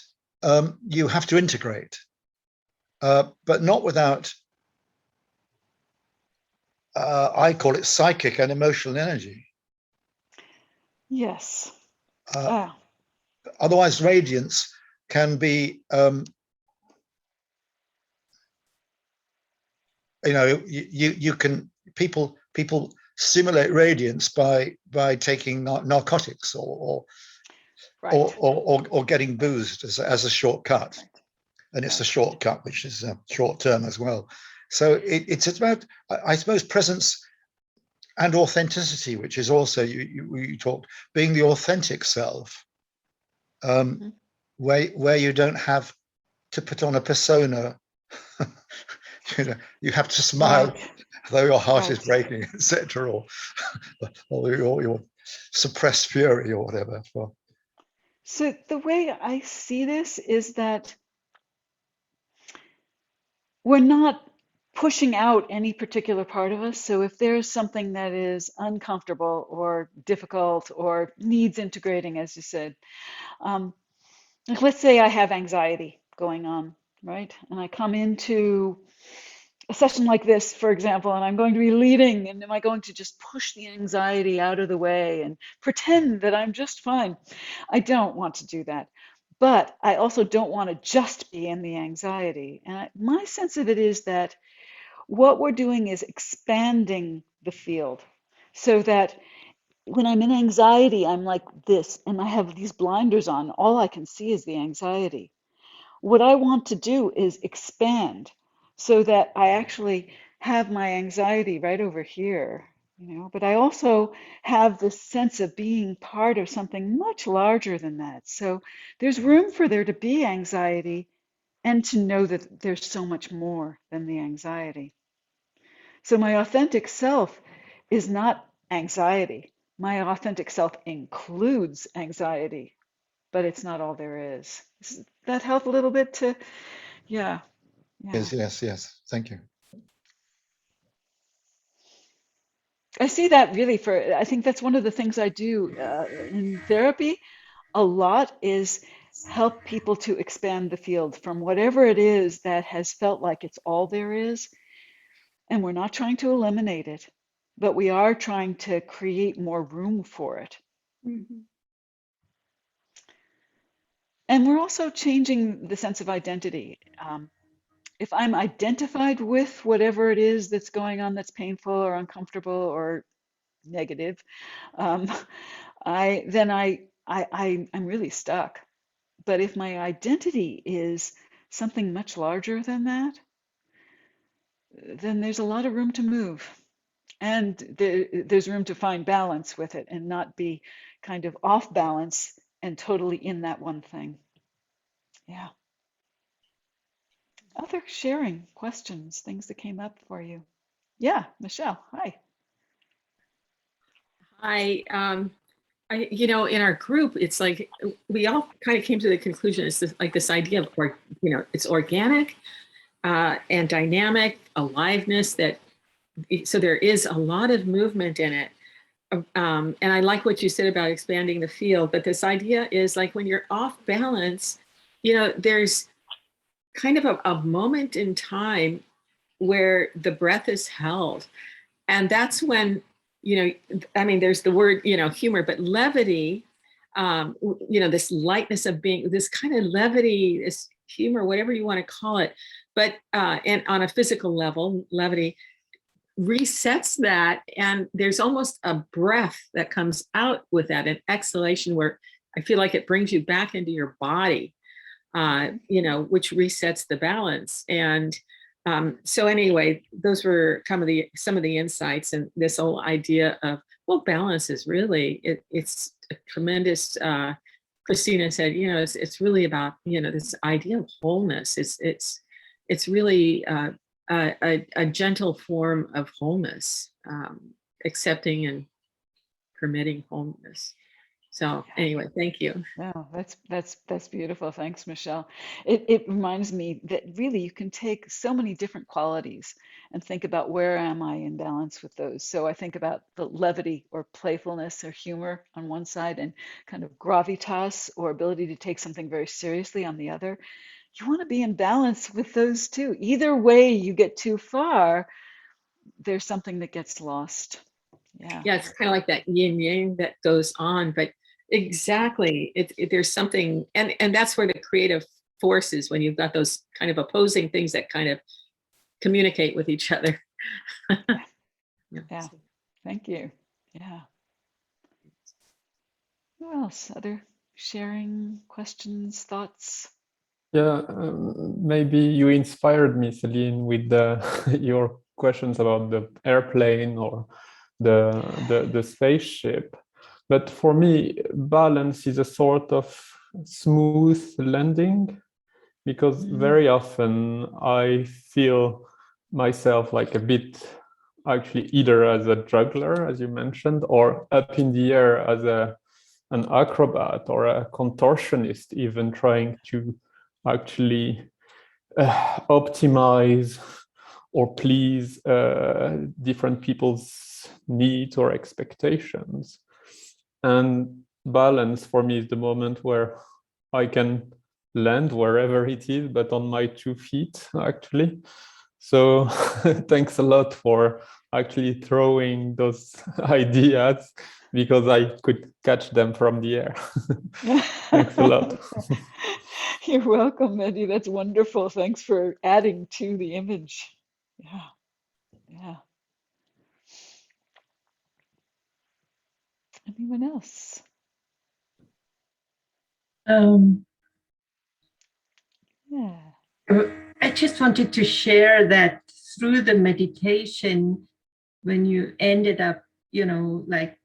you have to integrate, but not without, I call it psychic and emotional energy. Yes. Otherwise, radiance can be, you know, you can, people simulate radiance by taking narcotics or getting boozed as a shortcut. Right. And it's a shortcut, which is short term as well. So it's about, I suppose, presence and authenticity, which is also, you talked, being the authentic self, where you don't have to put on a persona. You know, you have to smile, though your heart is breaking, etc., or your suppressed fury or whatever. So the way I see this is that we're not pushing out any particular part of us. So if there's something that is uncomfortable or difficult or needs integrating, as you said, like let's say I have anxiety going on, right? And I come into a session like this, for example, and I'm going to be leading, and am I going to just push the anxiety out of the way and pretend that I'm just fine? I don't want to do that. But I also don't want to just be in the anxiety. And my sense of it is that what we're doing is expanding the field so that when I'm in anxiety, I'm like this, and I have these blinders on. All I can see is the anxiety. What I want to do is expand so that I actually have my anxiety right over here, you know, but I also have this sense of being part of something much larger than that. So there's room for there to be anxiety and to know that there's so much more than the anxiety. So my authentic self is not anxiety. My authentic self includes anxiety, but it's not all there is. Does that help a little bit to, yeah. Yes. Thank you. I see that really I think that's one of the things I do in therapy a lot is help people to expand the field from whatever it is that has felt like it's all there is. And we're not trying to eliminate it, but we are trying to create more room for it. Mm-hmm. And we're also changing the sense of identity. If I'm identified with whatever it is that's going on that's painful or uncomfortable or negative, I'm really stuck. But if my identity is something much larger than that, then there's a lot of room to move. And there's room to find balance with it and not be kind of off balance and totally in that one thing. Yeah. Other sharing questions, things that came up for you. Yeah, Michelle, hi. Hi. You know, in our group, it's like we all kind of came to the conclusion it's this idea of, you know, it's organic and dynamic, aliveness, so there is a lot of movement in it. and I like what you said about expanding the field, but this idea is like when you're off balance, there's kind of a moment in time where the breath is held. And that's when, I mean, there's the word, humor, but levity, this lightness of being, this kind of levity, this humor, whatever you want to call it. But, and on a physical level, levity resets that. And there's almost a breath that comes out with that, an exhalation where I feel like it brings you back into your body, which resets the balance. And so anyway, those were some of the insights, and this whole idea of, well, balance is really, it's a tremendous, Christina said, it's really about, this idea of wholeness. It's really a gentle form of wholeness, accepting and permitting wholeness. So anyway, thank you. Wow, that's beautiful. Thanks, Michelle. It reminds me that really you can take so many different qualities and think about where am I in balance with those. So I think about the levity or playfulness or humor on one side and kind of gravitas or ability to take something very seriously on the other. You want to be in balance with those two. Either way you get too far, there's something that gets lost. Yeah. Yeah, it's kind of like that yin yang that goes on, but exactly, there's something, and that's where the creative force is, when you've got those kind of opposing things that kind of communicate with each other. Yeah. Thank you. Yeah. Who else? Other sharing, questions, thoughts? Yeah, maybe you inspired me, Celine, with your questions about the airplane or the spaceship. But for me, balance is a sort of smooth landing, because very often I feel myself like a bit, actually, either as a juggler, as you mentioned, or up in the air as an acrobat or a contortionist, even trying to actually optimize or please different people's needs or expectations. And balance for me is the moment where I can land wherever it is, but on my 2 feet, actually. So thanks a lot for actually throwing those ideas, because I could catch them from the air. Thanks a lot. You're welcome, Eddie. That's wonderful. Thanks for adding to the image. Yeah. Yeah. Anyone else? Um, Yeah. I just wanted to share that through the meditation, when you ended up, like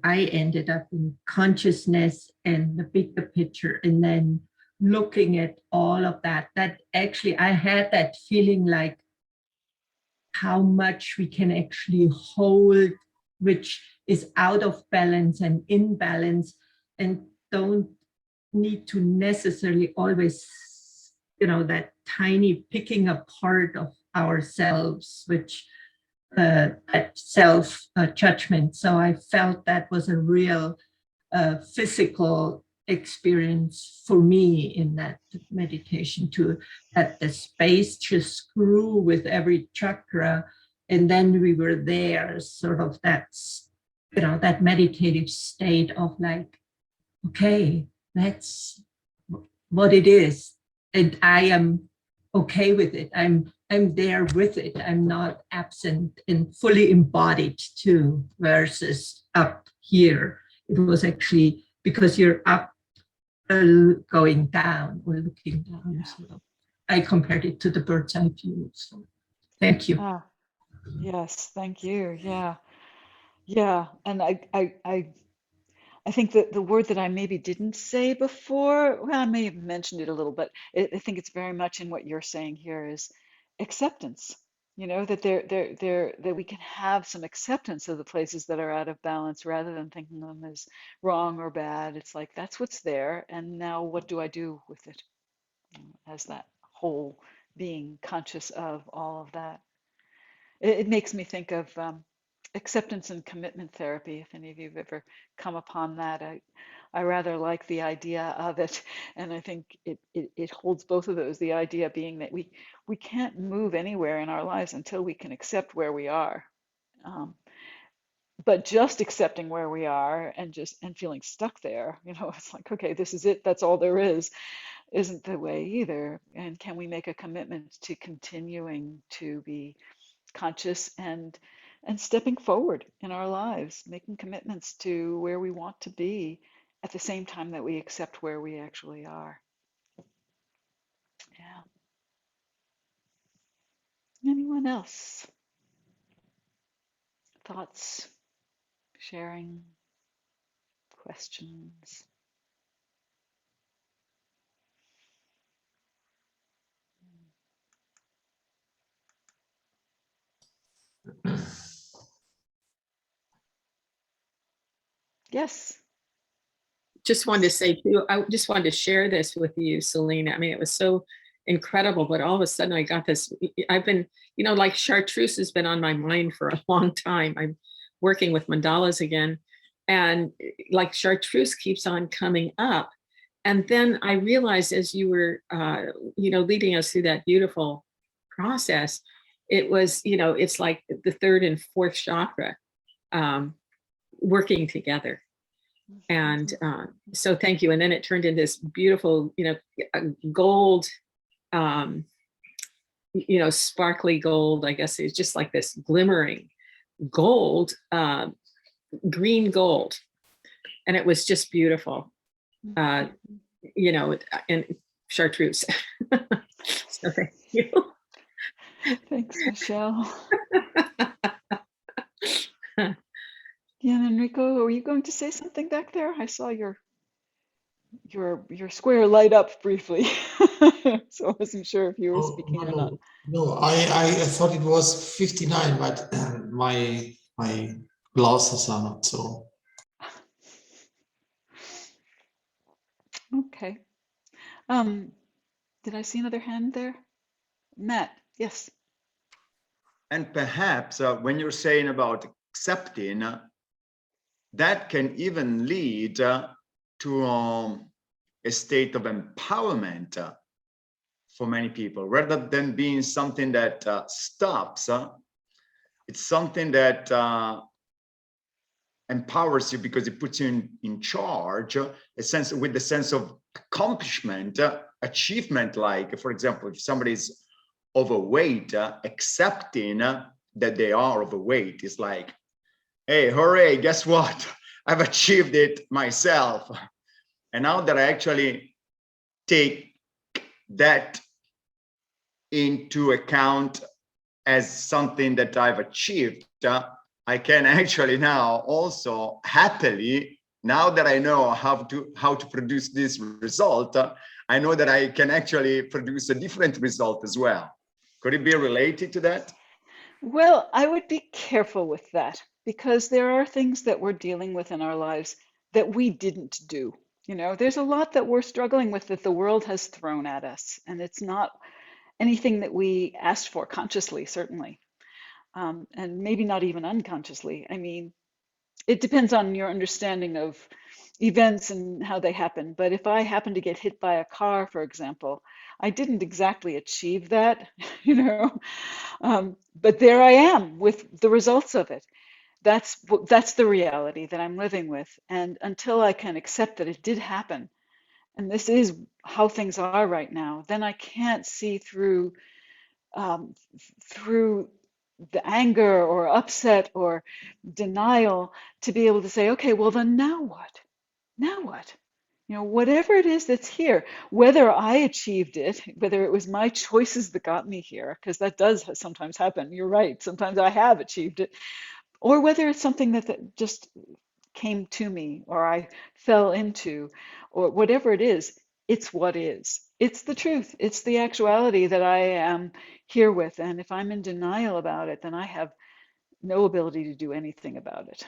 I ended up in consciousness and the bigger picture, and then looking at all of that actually I had that feeling like how much we can actually hold, which is out of balance and in balance, and don't need to necessarily always, that tiny picking apart of ourselves, which that self judgment. So I felt that was a real physical experience for me in that meditation, to that the space just grew with every chakra, and then we were there, sort of that meditative state of like, okay, that's what it is, and I am okay with it. I'm there with it. I'm not absent and fully embodied too, versus up here. It was actually because you're up going down or looking down. So I compared it to the bird's eye view. So thank you. Ah, yes, thank you. Yeah. Yeah. And I think that the word that I maybe didn't say before, well, I may have mentioned it a little, but I think it's very much in what you're saying here is acceptance. That we can have some acceptance of the places that are out of balance rather than thinking them as wrong or bad. It's like that's what's there, and now what do I do with it? As that whole being conscious of all of that. It makes me think of acceptance and commitment therapy, if any of you have ever come upon that. I rather like the idea of it, and I think it holds both of those. The idea being that we can't move anywhere in our lives until we can accept where we are. Um, but just accepting where we are and feeling stuck there, it's like, okay, this is it, that's all there is, isn't the way either. And can we make a commitment to continuing to be conscious and stepping forward in our lives, making commitments to where we want to be at the same time that we accept where we actually are. Yeah. Anyone else? Thoughts, sharing, questions? Yes. Just wanted to say too, I just wanted to share this with you, Selene. I mean, it was so incredible, but all of a sudden I got this. I've been, like chartreuse has been on my mind for a long time. I'm working with mandalas again, and like chartreuse keeps on coming up. And then I realized as you were, leading us through that beautiful process, it was, it's like the third and fourth chakra working together. And so thank you. And then it turned into this beautiful, gold, sparkly gold. I guess it's just like this glimmering gold, green gold. And it was just beautiful, and chartreuse. So thank you. Thanks, Michelle. Yeah, Enrico, were you going to say something back there? I saw your square light up briefly, so I wasn't sure if you were Oh, speaking no, or not. no. I thought it was 59, but my glasses are not so. Okay. Did I see another hand there? Matt, yes. And perhaps when you're saying about accepting, that can even lead to a state of empowerment for many people, rather than being something that stops. It's something that empowers you because it puts you in charge, with the sense of accomplishment, achievement. Like, for example, if somebody's overweight, accepting that they are overweight is like, hey, hooray, guess what? I've achieved it myself. And now that I actually take that into account as something that I've achieved, I can actually now also happily, now that I know how to produce this result, I know that I can actually produce a different result as well. Could it be related to that? Well, I would be careful with that because there are things that we're dealing with in our lives that we didn't do. There's a lot that we're struggling with that the world has thrown at us, and it's not anything that we asked for consciously, certainly, and maybe not even unconsciously. I mean, it depends on your understanding of events and how they happen. But if I happen to get hit by a car, for example, I didn't exactly achieve that, but there I am with the results of it. That's the reality that I'm living with. And until I can accept that it did happen, and this is how things are right now, then I can't see through through the anger or upset or denial to be able to say, okay, well then now what? Now what? Whatever it is that's here, whether I achieved it, whether it was my choices that got me here, because that does sometimes happen. You're right. Sometimes I have achieved it, or whether it's something that just came to me or I fell into, or whatever it is, it's what is. It's the truth. It's the actuality that I am here with. And if I'm in denial about it, then I have no ability to do anything about it.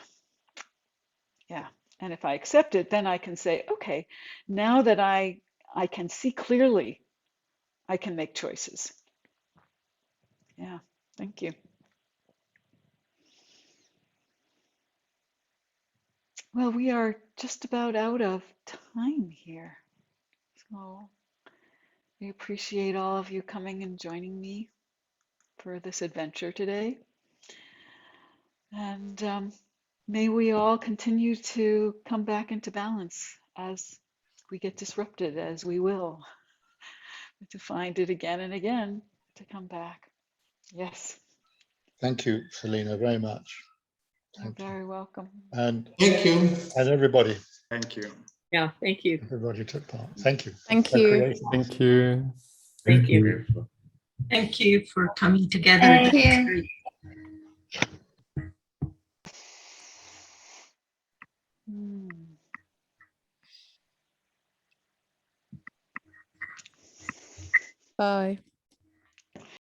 Yeah. And if I accept it, then I can say, okay, now that I can see clearly, I can make choices. Yeah. Thank you. Well, we are just about out of time here. So we appreciate all of you coming and joining me for this adventure today. And may we all continue to come back into balance as we get disrupted, as we will, to find it again and again to come back. Yes. Thank you, Selena, very much. You're very welcome. And Thank you. everybody. Thank you. Yeah, thank you. Everybody took part. Thank you. Thank you. Co-creation. Thank you. Thank you. Thank you for coming together. Thank That's you. great. Bye.